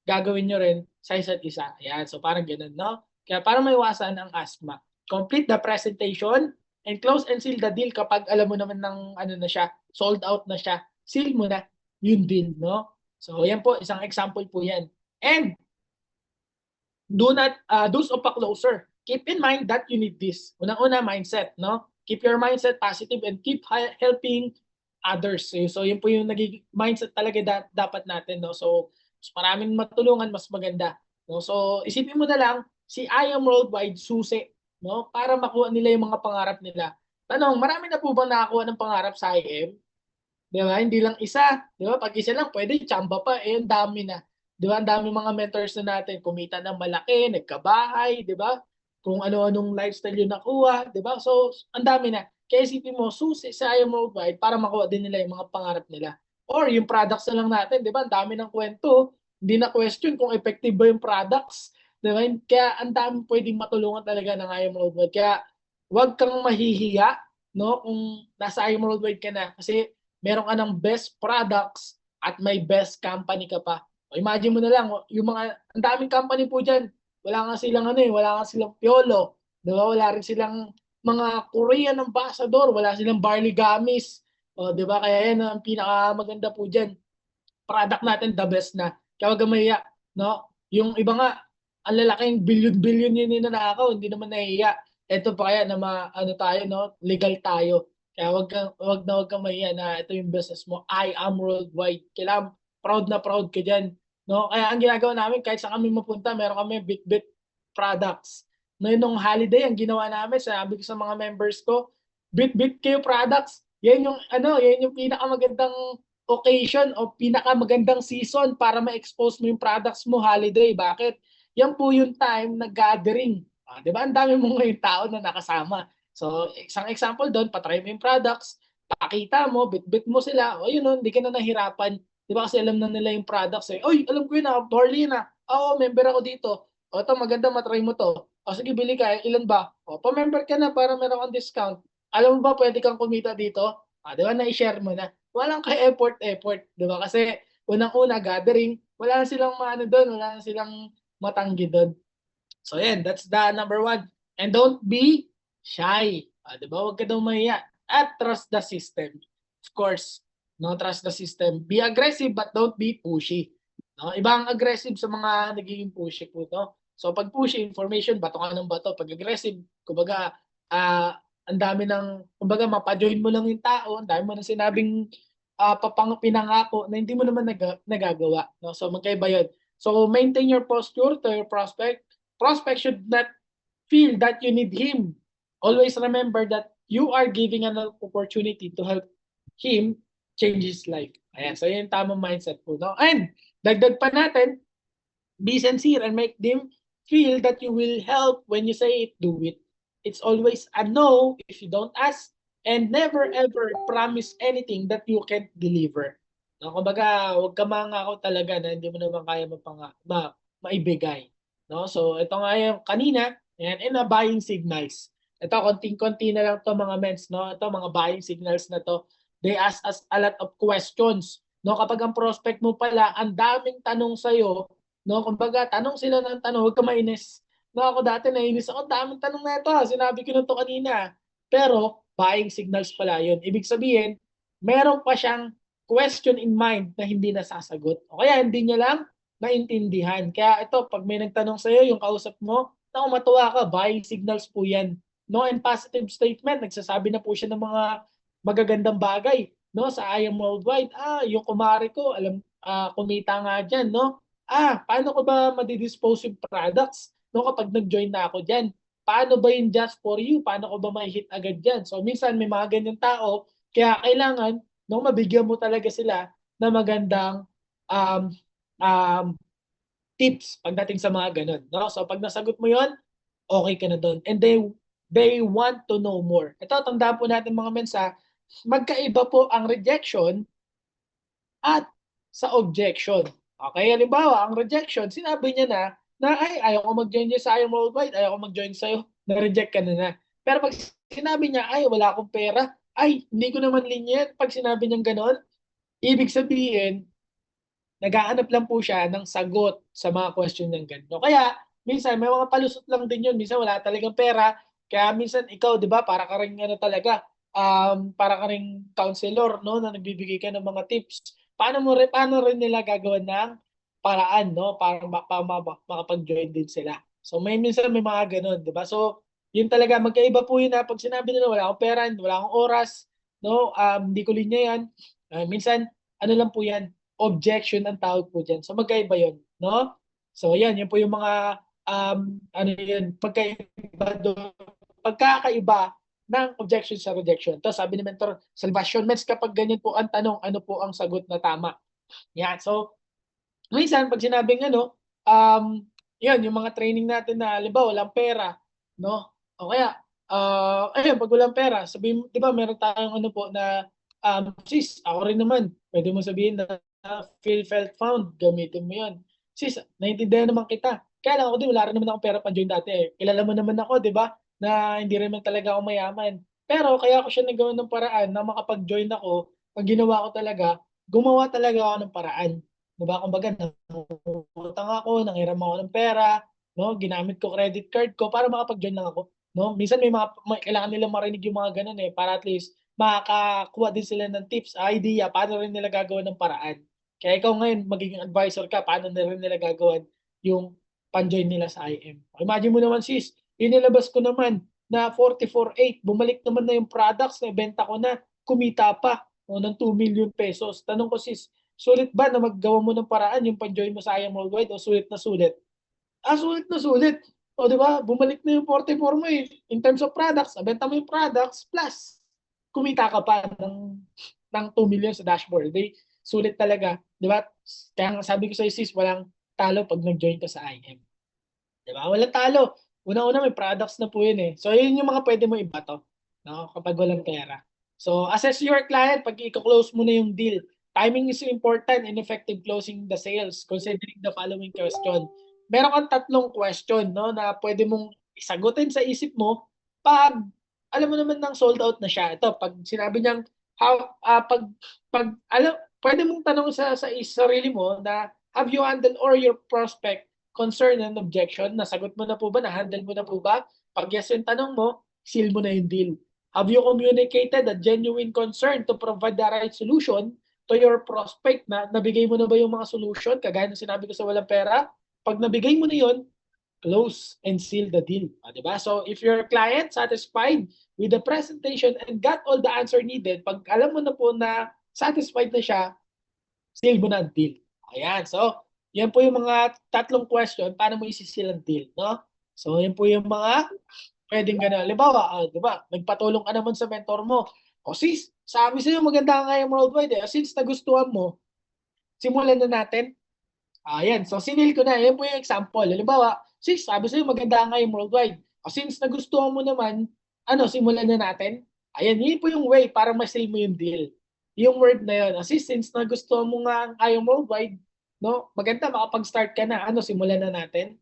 gagawin niyo rin sa isa't isa. Ayan, so parang ganoon, no? Kaya para maiwasan ang asthma, complete the presentation and close and seal the deal kapag alam mo naman ng ano na siya, sold out na siya. Seal mo na yung deal, no? So, yan po, isang example po yan. And do not those of a closer. Keep in mind that you need this. Unang-una, mindset, no? Keep your mindset positive and keep helping others. So yun po yung naging mindset talaga dapat natin, no? So, mas maraming matulungan, mas maganda. No? So, isipin mo na lang, si I Am Worldwide susi, no? Para makuha nila yung mga pangarap nila. Tanong, marami na po bang nakakuha ng pangarap sa IM? Di ba? Hindi lang isa. Di ba? Pag isa lang, pwede tsamba pa. Eh, ang dami na. Di ba? Ang dami mga mentors na natin. Kumita ng malaki, nagkabahay, di ba? Kung ano-anong lifestyle yung nakuha, di ba? So, ang dami na. Kaya isipin mo, susi sa IM Worldwide para makuha din nila yung mga pangarap nila. Or yung products na lang natin, di ba? Ang dami ng kwento. Hindi na question kung effective ba yung products. Di ba? Kaya ang dami pwedeng matulungan talaga ng IM Worldwide. Kaya huwag kang mahihiya, no? Kung nasa IM Worldwide ka na. Kasi meron ka ng best products at may best company ka pa. O imagine mo na lang, yung mga, ang daming company po dyan, wala nga silang wala nga silang Piolo, di ba? Wala rin silang mga Korean ambassador, wala silang barley gummies. O, di ba? Kaya yan ang pinakamaganda po dyan. Product natin, the best na. Kaya wag mahiya, no? Yung iba nga, ang lalaking billion-billion yun na nakakaw, hindi naman nahiya. Ito pa kaya na tayo, no? Legal tayo. Kaya wag kang mahiya na ito yung business mo. I am worldwide. Kailangan proud ka diyan, no? Kaya ang ginagawa namin kahit saan kami mapunta, meron kami bit products. No, nung holiday ang ginawa namin, sabi ko sa mga members ko, bit kayo products. Yan yung pinakamagandang occasion o pinakamagandang season para ma-expose mo yung products mo holiday. Bakit? Yan po yung time na gathering. Di ba? Ang dami mo ngayon tao na nakasama. So, isang example doon, patry mo yung products, pakita mo, bit mo sila, o yun, hindi ka na nahirapan. Di ba kasi alam na nila yung products eh. Oy, alam ko yun barley na. Oo, member ako dito. O ito, maganda, matry mo to. O sige, bili ka. Ilan ba? O, pa-member ka na para meron kang discount. Alam mo ba, pwede kang kumita dito? Di ba, na-share mo na. Walang ka-effort. Di ba? Kasi unang-una, gathering, wala na silang maano doon, wala na silang matanggi doon. So, yan, that's the number 1. And don't be shy. Di ba? Huwag ka daw mahiya. At trust the system. Of course, no, trust the system. Be aggressive but don't be pushy. No? Iba ang aggressive sa mga nagiging pushy po. No? So pag pushy, information, bato ka ng bato. Pag aggressive, kumbaga, ang dami ng, kumbaga, mapajoin mo lang yung tao, ang dami mo nang sinabing pinangako na hindi mo naman nagagawa. No? So magkaiba yun. So maintain your posture to your prospect. Prospect should not feel that you need him. Always remember that you are giving an opportunity to help him change his life. Ayan, so yun yung tamang mindset po. No? And dagdag pa natin, be sincere and make them feel that you will help when you say it, do it. It's always a no if you don't ask, and never ever promise anything that you can't deliver. No, kumbaga, huwag ka mangako talaga na hindi mo naman kaya maibigay. No? So, ito nga yung kanina, and buying signals. Ito, konting-konti na lang to mga mens, no? Ito, mga buying signals na to. They ask us a lot of questions. No, kapag ang prospect mo pala, ang daming tanong sa'yo, no, kumbaga, tanong sila ng tanong, huwag ka mainis. No, ako dati nainis ako, daming tanong na ito, sinabi ko na ito kanina. Pero, buying signals pala yun. Ibig sabihin, meron pa siyang question in mind na hindi nasasagot. O kaya, hindi niya lang naintindihan. Kaya ito, pag may nagtanong sa'yo, yung kausap mo, naku, matuwa ka, buying signals po yan. No, and positive statement, nagsasabi na po siya ng mga magagandang bagay. No, sa I Am Worldwide, yung kumare ko, kumita nga dyan, no? Paano ko ba madidispose yung products no, kapag nag-join na ako dyan? Paano ba yung just for you? Paano ko ba ma-hit agad dyan? So, minsan may mga ganyan tao, kaya kailangan no, mabigyan mo talaga sila na magandang um, um, tips pagdating sa mga ganun. No? So, pag nasagot mo yon, okay ka na doon. And they want to know more. Ito, tandaan po natin mga mensa, magkaiba po ang rejection at sa objection. Okay, halimbawa, ang rejection, sinabi niya na ayaw ko mag-join niya sa I Am Worldwide, ayaw ko mag-join sa'yo, na-reject ka na. Pero pag sinabi niya, wala akong pera, hindi ko naman linya yan. Pag sinabi niyang ganon, ibig sabihin, naghahanap lang po siya ng sagot sa mga question niyang gano'n. Kaya, minsan, may mga palusot lang din yun. Minsan, wala talagang pera. Kaya minsan, ikaw, di ba, para ka rin talaga, para ka rin counselor, no, na nagbibigay ka ng mga tips. Paano rin nila gagawin ng paraan, no, para makapag-join din sila. So, minsan may mga ganun, di ba? So, yun talaga, magkaiba po yun na pag sinabi nila, wala akong pera, wala akong oras, no, hindi ko linya yan. Minsan, ano lang po yan, objection ang tawag po dyan. So magkaiba yun, no? So yan po yung mga pagkakaiba ng objection sa rejection. To sabi ni Mentor Salvacion, Mens, kapag ganyan po ang tanong, ano po ang sagot na tama? Yan. So minsan pag sinabing yun, yung mga training natin na halimbawa walang pera, no? O kaya ayun, pag walang pera, sabihin, 'di ba, meron tayong ano po na sis, ako rin naman. Pwede mo sabihin na feel felt found, gamitin mo 'yon. Sis, naiintindihan naman kita. Kaya lang ako din, wala rin naman akong pera pang join dati eh. Kilala mo naman ako, 'di ba? Na hindi rin naman talaga ako mayaman. Pero kaya ako siya nagawa ng paraan na makapag-join ako. Ang ginawa ko talaga, gumawa talaga ako ng paraan. 'Di ba? Kumbaga, nangutang ako, nanghiram ako ng pera, no? Ginamit ko credit card ko para makapag-join lang ako. No? Minsan kailangan nila marinig yung mga ganun eh, para at least makakakuha din sila ng tips, idea, paano rin nila gagawin ng paraan. Kaya ikaw ngayon, magiging advisor ka, paano na rin nila gagawin yung pan-join nila sa IM. Imagine mo naman sis, inilabas ko naman na 44.8, bumalik naman na yung products na ibenta ko na, kumita pa ng 2 million pesos. Tanong ko sis, sulit ba na maggawa mo ng paraan yung pan-join mo sa IM Worldwide o sulit na sulit? Sulit na sulit. O di ba, bumalik na yung 44 mo eh. In terms of products, nabenta mo yung products, plus kumita ka pa ng 2 million sa dashboard. Di, sulit talaga. Di ba? Kaya sabi ko sa sis, walang talo pag nag-join ka sa IM. Di ba? Walang talo. Una-una may products na po yun eh. So yun yung mga pwede mo ibato, no? Kapag walang pera. So assess your client pag i-close mo na yung deal. Timing is important in effective closing the sales considering the following question. Meron kang tatlong question, no, na pwede mong isagutin sa isip mo pag alam mo naman nang sold out na siya. Ito, pag sinabi niyang pwede mong tanong sa sarili mo na have you handled or your prospect concern and objection? Nasagot mo na po ba? Na-handle mo na po ba? Pag yes yung tanong mo, seal mo na yung deal. Have you communicated a genuine concern to provide the right solution to your prospect? Na nabigay mo na ba yung mga solution? Kagaya ng sinabi ko sa walang pera, pag nabigay mo na yun, close and seal the deal. Diba? So if your client satisfied with the presentation and got all the answer needed, pag alam mo na po na satisfied na siya, seal mo na ang deal. Ayan. So, yan po yung mga tatlong question, paano mo isi-seal ang deal, no? So, yan po yung mga pwedeng gano'n. Halimbawa, di ba, nagpatulong ka naman sa mentor mo. O sis, sabi sa'yo maganda nga yung worldwide eh. Since nagustuhan mo, simulan na natin. Ayan, so sinil ko na. Yan po yung example. Halimbawa, sis, sabi sa'yo maganda nga yung worldwide. O since nagustuhan mo naman, simulan na natin. Ayan, yun po yung way para ma-seal mo yung deal. Yung word na yun. O sis, since nagustuhan mo nga yung worldwide, no, maganda, makapag-start ka na. Simulan na natin.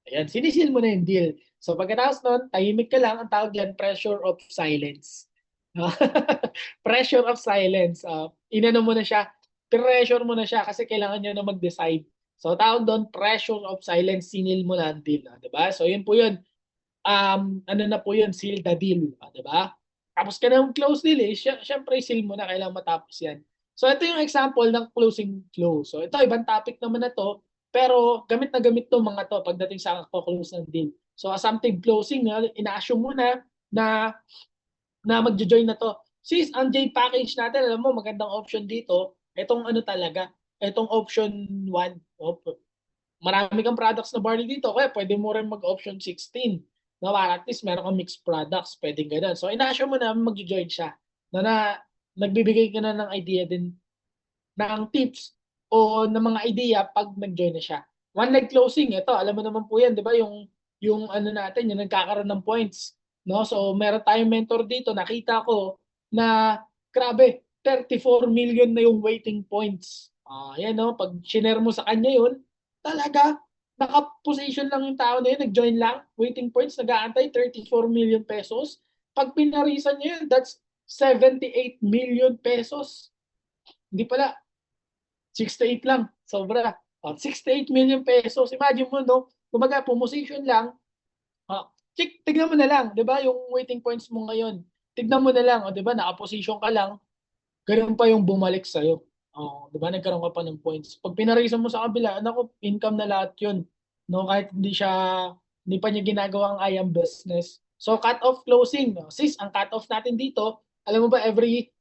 Ayan, sinisil mo na yung deal. So pagkatapos nun, tahimik ka lang, ang tawag yan, pressure of silence. Pressure of silence. Inano mo na siya, pressure mo na siya kasi kailangan niya na mag-decide. So tawag doon, pressure of silence, sinil mo na ang deal. Diba? So yun po yun. Ano na po yun, seal the deal. Diba? Tapos ka na yung close deal eh. Siyempre, seal mo na, kailangan matapos yan. So ito yung example ng closing flow. So ito, ibang topic naman na to. Pero gamit na gamit to mga to pagdating sa close ng deal. So assumptive closing, ina-assume mo na magjo-join na to. Sis, ang J package natin, alam mo, magandang option dito. Itong talaga, itong option 1. Marami kang products na barley dito. Kaya pwede mo rin mag-option 16. No, at least meron kang mixed products. Pwedeng ganun. So ina-assume mo na magjo-join siya. Na nagbibigay ka na ng idea din ng tips o ng mga idea pag nag-join na siya. One leg closing, ito, alam mo naman po yan, di ba? Yung natin, yung nagkakaroon ng points. No? So, meron tayong mentor dito, nakita ko na, grabe, 34 million na yung waiting points. Yan, no? Pag share mo sa kanya yun, talaga, naka-position lang yung tao na yun, nag-join lang, waiting points, nag-aantay, 34 million pesos. Pag pinarisan niya yun, that's 78 million pesos. Hindi pala, 68 lang. Sobra. 68 million pesos. Imagine mo, no? Kumbaga, pumosition lang. Tignan mo na lang, di ba? Yung waiting points mo ngayon. Tignan mo na lang, di ba? Naka-position ka lang. Ganun pa yung bumalik sa'yo. Di ba? Nagkaroon ka pa ng points. Pag pinarisan mo sa kabila, income na lahat yun. No? Kahit hindi pa niya ginagawa ang I am business. So, cut-off closing. No? Sis, ang cut-off natin dito, alam mo ba, every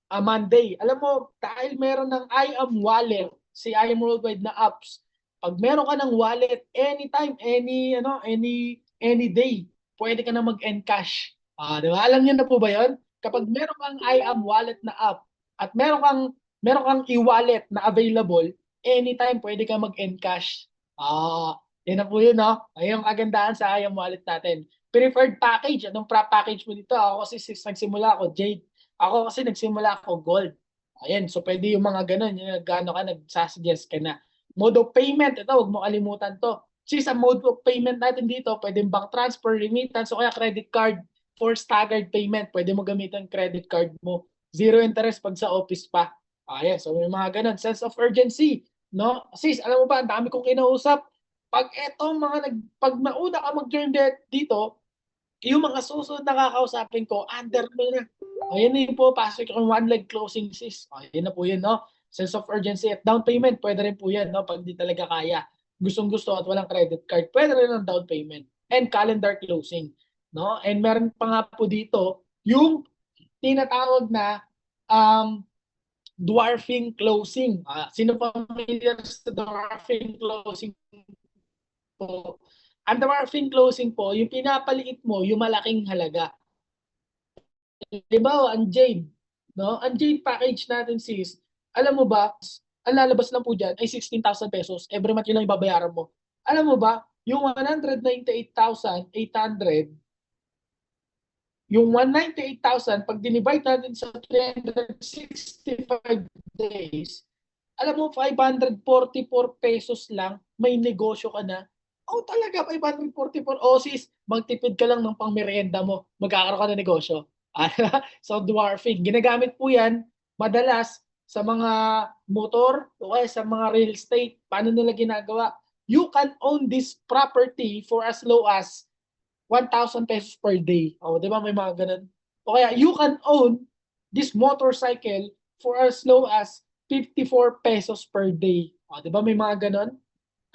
Monday. Alam mo, dahil meron ng I am wallet, si I am worldwide na apps, pag meron ka ng wallet, anytime, any day, pwede ka na mag-encash. Di ba? Alam niyo na po ba yun? Kapag meron kang I am wallet na app at meron kang e-wallet na available, anytime pwede ka mag-encash. Yan na po yun, no? Ayun ang kagandahan sa I am wallet natin. Preferred package, anong package mo dito? Ako kasi nagsimula ako, Jade. Ako kasi nagsimula ako gold. Ayan, so pwede yung mga ganun, yung gano'n ka, nagsasuggest ka na. Mode of payment, ito, huwag mo kalimutan to. Kasi sa mode of payment natin dito, pwedeng bank transfer, remittance, o kaya credit card for staggered payment. Pwede mo gamitin credit card mo. Zero interest pag sa office pa. Ayan, so may mga ganun. Sense of urgency, no? Sis, alam mo ba, ang dami kong kinausap. Pag nauna ka mag-join dito, yung mga susunod na kakausapin ko, under mo na. Ayan na po, pasok yung one leg closing sis. Ayan na po yun, no? Sense of urgency at down payment, pwede rin po yan, no? Pag di talaga kaya, gustong-gusto at walang credit card, pwede rin ang down payment. And calendar closing, no? And meron pa nga po dito, yung tinatawag na dwarfing closing. Sino familiar sa dwarfing closing po? Ang dwarfing closing po, yung pinapaliit mo, yung malaking halaga. Diba, ang Jade, no? Ang Jade package natin sis, alam mo ba, ang lalabas lang po dyan ay 16,000 pesos. Every month yun lang ibabayaran mo. Alam mo ba, yung 198,800, yung 198,000, pag dinivide natin sa 365 days, alam mo, 544 pesos lang, may negosyo ka na. Talaga, 544. Sis, magtipid ka lang ng pangmerienda mo. Magkakaroon ka ng negosyo. So, dwarfing. Ginagamit po yan, madalas, sa mga motor o sa mga real estate. Paano nila ginagawa? You can own this property for as low as 1,000 pesos per day. Di ba may mga ganun? O kaya, you can own this motorcycle for as low as 54 pesos per day. Di ba may mga ganun?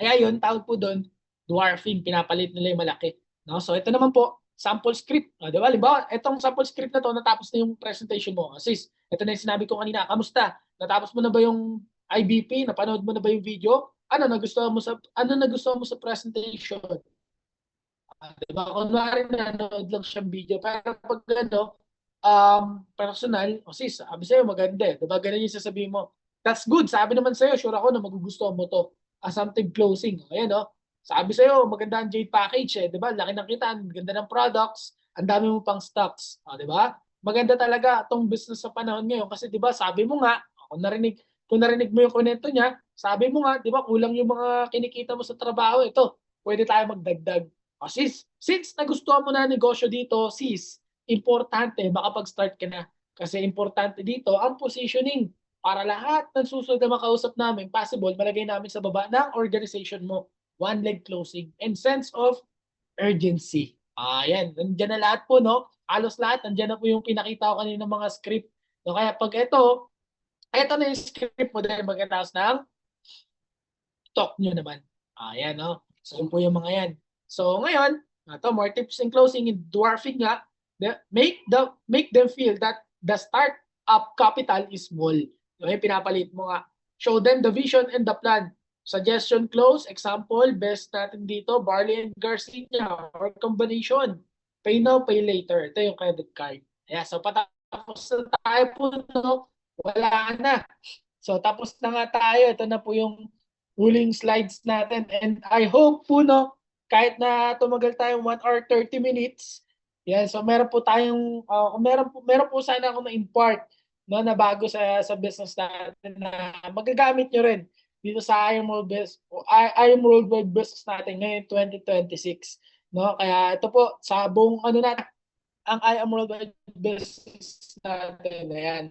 Kaya yun, tawag po doon, dwarfing, pinapalit nila yung malaki. No? So ito naman po, sample script. Di ba? Halimbawa, itong sample script na to, natapos na yung presentation mo. Sis, ito na yung sinabi ko kanina. Kamusta? Natapos mo na ba yung IBP? Napanood mo na ba yung video? Ano nagustuhan mo sa presentation? Diba? Kunwari nanonood lang siyang video. Pero pag personal, sis, sabi sa'yo maganda eh. Diba? Ganun yung sasabihin mo. That's good. Sabi naman sa'yo, sure ako na magugustuhan mo to. Something closing. Ayan, no? Sabi sa'yo, maganda ang Jade package eh. Diba? Laki ng kita, ang ganda ng products, ang dami mo pang stocks. Diba? Maganda talaga itong business sa panahon ngayon. Kasi diba, sabi mo nga, kung narinig mo yung komento niya, sabi mo nga, diba, kulang yung mga kinikita mo sa trabaho. Ito, pwede tayo magdagdag. Sis, since nagustuhan mo na negosyo dito, sis, importante makapag-start ka na. Kasi importante dito ang positioning para lahat ng susunod na makausap namin, possible, malagay namin sa baba ng organization mo. One leg closing and sense of urgency. Ayan, nandiyan na lahat po, no? Halos lahat, nandiyan na po yung pinakita ko kanina ng mga script. No, kaya pag ito na yung script mo dahil magkatapos ng talk nyo naman. Ayan, no? So, yun po yung mga yan. So, ngayon, more tips in closing, in dwarfing nga, make them feel that the startup capital is small. Okay, pinapalit mo nga. Show them the vision and the plan. Suggestion close, example, best natin dito, Barley and Garcia, or combination. Pay now, pay later. Ito yung credit card. Yeah, so patapos na tayo po, no? Wala na. So tapos na nga tayo. Ito na po yung huling slides natin. And I hope po, no, kahit na tumagal tayo 1 hour 30 minutes, yan, so meron po tayong, meron po sana ako na-impart, no, na bago sa business natin na magagamit nyo rin dito sa IM Worldwide business natin ngayon 2026. No? Kaya ito po, sa buong ang IM Worldwide business natin, ayan.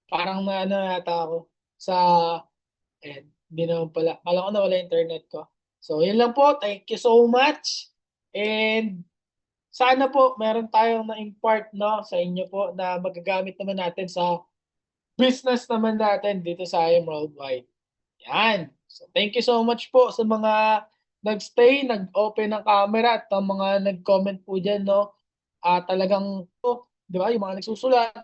Parang nata ako sa, ayan, hindi naman pala. Kala ko na wala internet ko. So, yun lang po. Thank you so much. And sana po meron tayong na-impart, no, sa inyo po na magagamit naman natin sa business naman natin dito sa IM Worldwide. Yan. So, thank you so much po sa mga nagstay, nag-open ng camera at ang mga nag-comment po dyan, no. Talagang, di ba, yung mga nagsusulat,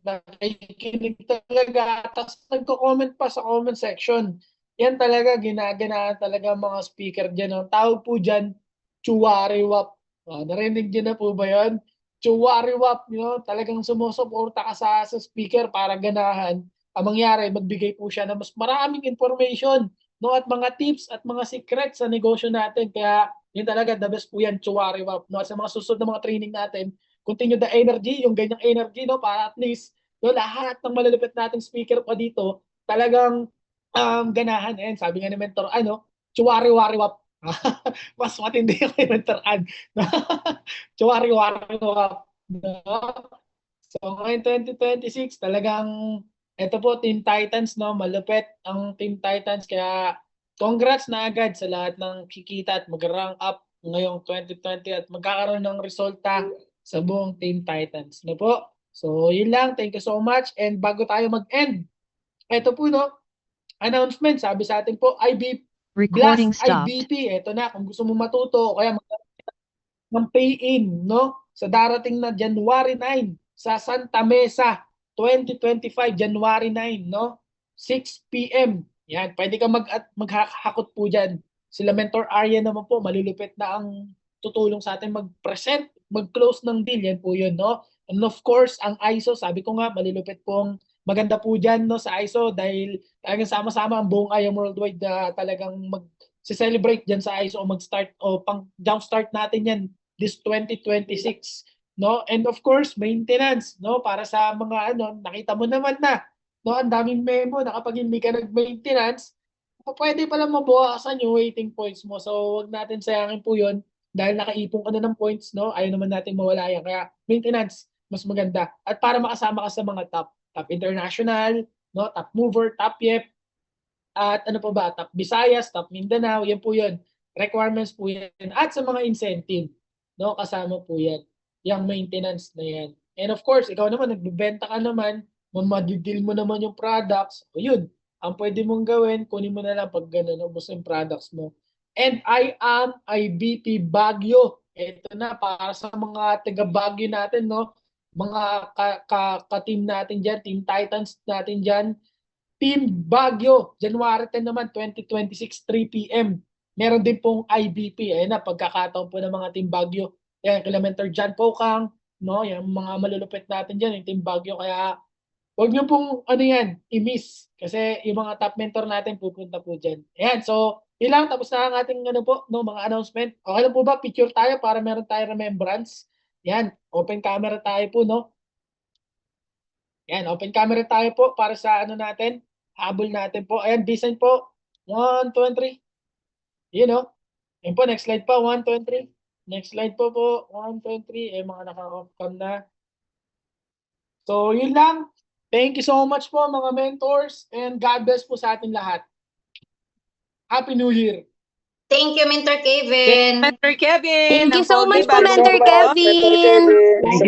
nakikinig talaga, tapos nagko-comment pa sa comment section. Yan talaga, ginagana talaga mga speaker dyan. Ang tawag po dyan, chuwariwap. Narinig nyo na po ba yun? Chuwariwap, talagang sumusuporta ka sa speaker para ganahan. Ang mangyari, magbigay po siya ng mas maraming information, no, at mga tips at mga secrets sa negosyo natin. Kaya yun talaga, the best po yan, chuwariwap. No? At sa mga susunod na mga training natin, continue the energy, yung ganyang energy, no, para at least lahat ng malalupit nating speaker pa dito, talagang ganahan. And sabi nga ni Mentor, chuwari-wari-wap. Mas matindi yung kay Mentor Ann. Chuwari-wari-wap. So ngayon 2026, talagang ito po, Team Titans, no, malupit ang Team Titans. Kaya congrats na agad sa lahat ng kikita at mag-rank up ngayong 2020 at magkakaroon ng resulta sa buong Team Titans. No po? So, yun lang. Thank you so much. And bago tayo mag-end, ito po, no, announcement. Sabi sa atin po, Recording Blast stopped. IBP. Ito na, kung gusto mo matuto, kaya ng pay-in, no, sa darating na January 9 sa Santa Mesa, 2025, January 9, no, 6 p.m. Yan, pwede ka maghakot po dyan. Sila Mentor Arya naman po, malulupit na ang tutulong sa atin mag-present, mag-close ng deal. Yan po yun, no? And of course, ang ISO, sabi ko nga, malulupit pong maganda po dyan, no, sa ISO dahil talagang sama-sama ang buong IM Worldwide na talagang mag-celebrate dyan sa ISO o mag-start o pang jump-start natin yan this 2026, no? And of course, maintenance, no? Para sa mga nakita mo naman na, no, ang daming memo na kapag hindi ka nag-maintenance, pwede pala mabawasan yung waiting points mo. So, wag natin sayangin po 'yon dahil nakaipon ka na ng points, no? Ayaw naman natin mawala yan. Kaya maintenance, mas maganda. At para makasama ka sa mga top international, no, top mover, top yep, at ano pa ba, top Visayas, top Mindanao, yan po 'yon. Requirements po yan. At sa mga incentive, no, kasama po yan. Yung maintenance na yan. And of course, ikaw naman, nagbibenta ka naman, mamadidil mo naman yung products, o yun, ang pwede mong gawin, kunin mo na lang pag gano'n, ubos yung products mo. And I am IBP Baguio. Ito na para sa mga taga Baguio natin, no? Mga ka-team natin diyan, Team Titans natin diyan. Team Baguio, January 10 naman, 2026, 3 p.m. Meron din pong IBP. Ayan na, pagkakataon po ng mga Team Baguio. Yan, Kilometer John Pocang, no? Yan, mga malulupit natin dyan, yung Team Baguio. Kaya, huwag niyo pong, ano yan, i-miss. Kasi yung mga top mentor natin pupunta po dyan. Ayan, so, ilang, tapos na ang ating, ano po, no, mga announcement. Okay na po ba? Picture tayo para meron tayo remembrance. Yan, open camera tayo po, no? Yan, open camera tayo po para sa ano natin, habol natin po. Ayan, design po. 1, 2, and 3. Yun, no? Ayan po, next slide pa. 1, 2, and 3. Next slide po po. 1, 2, and 3. Eh, mga naka-cam na. So, yun lang. Thank you so much po, mga mentors. And God bless po sa ating lahat. Happy New Year! Thank you, Mentor Kevin. Mentor Kevin. Thank you ng so much Pogi po, Mentor Basketball. Kevin. Thank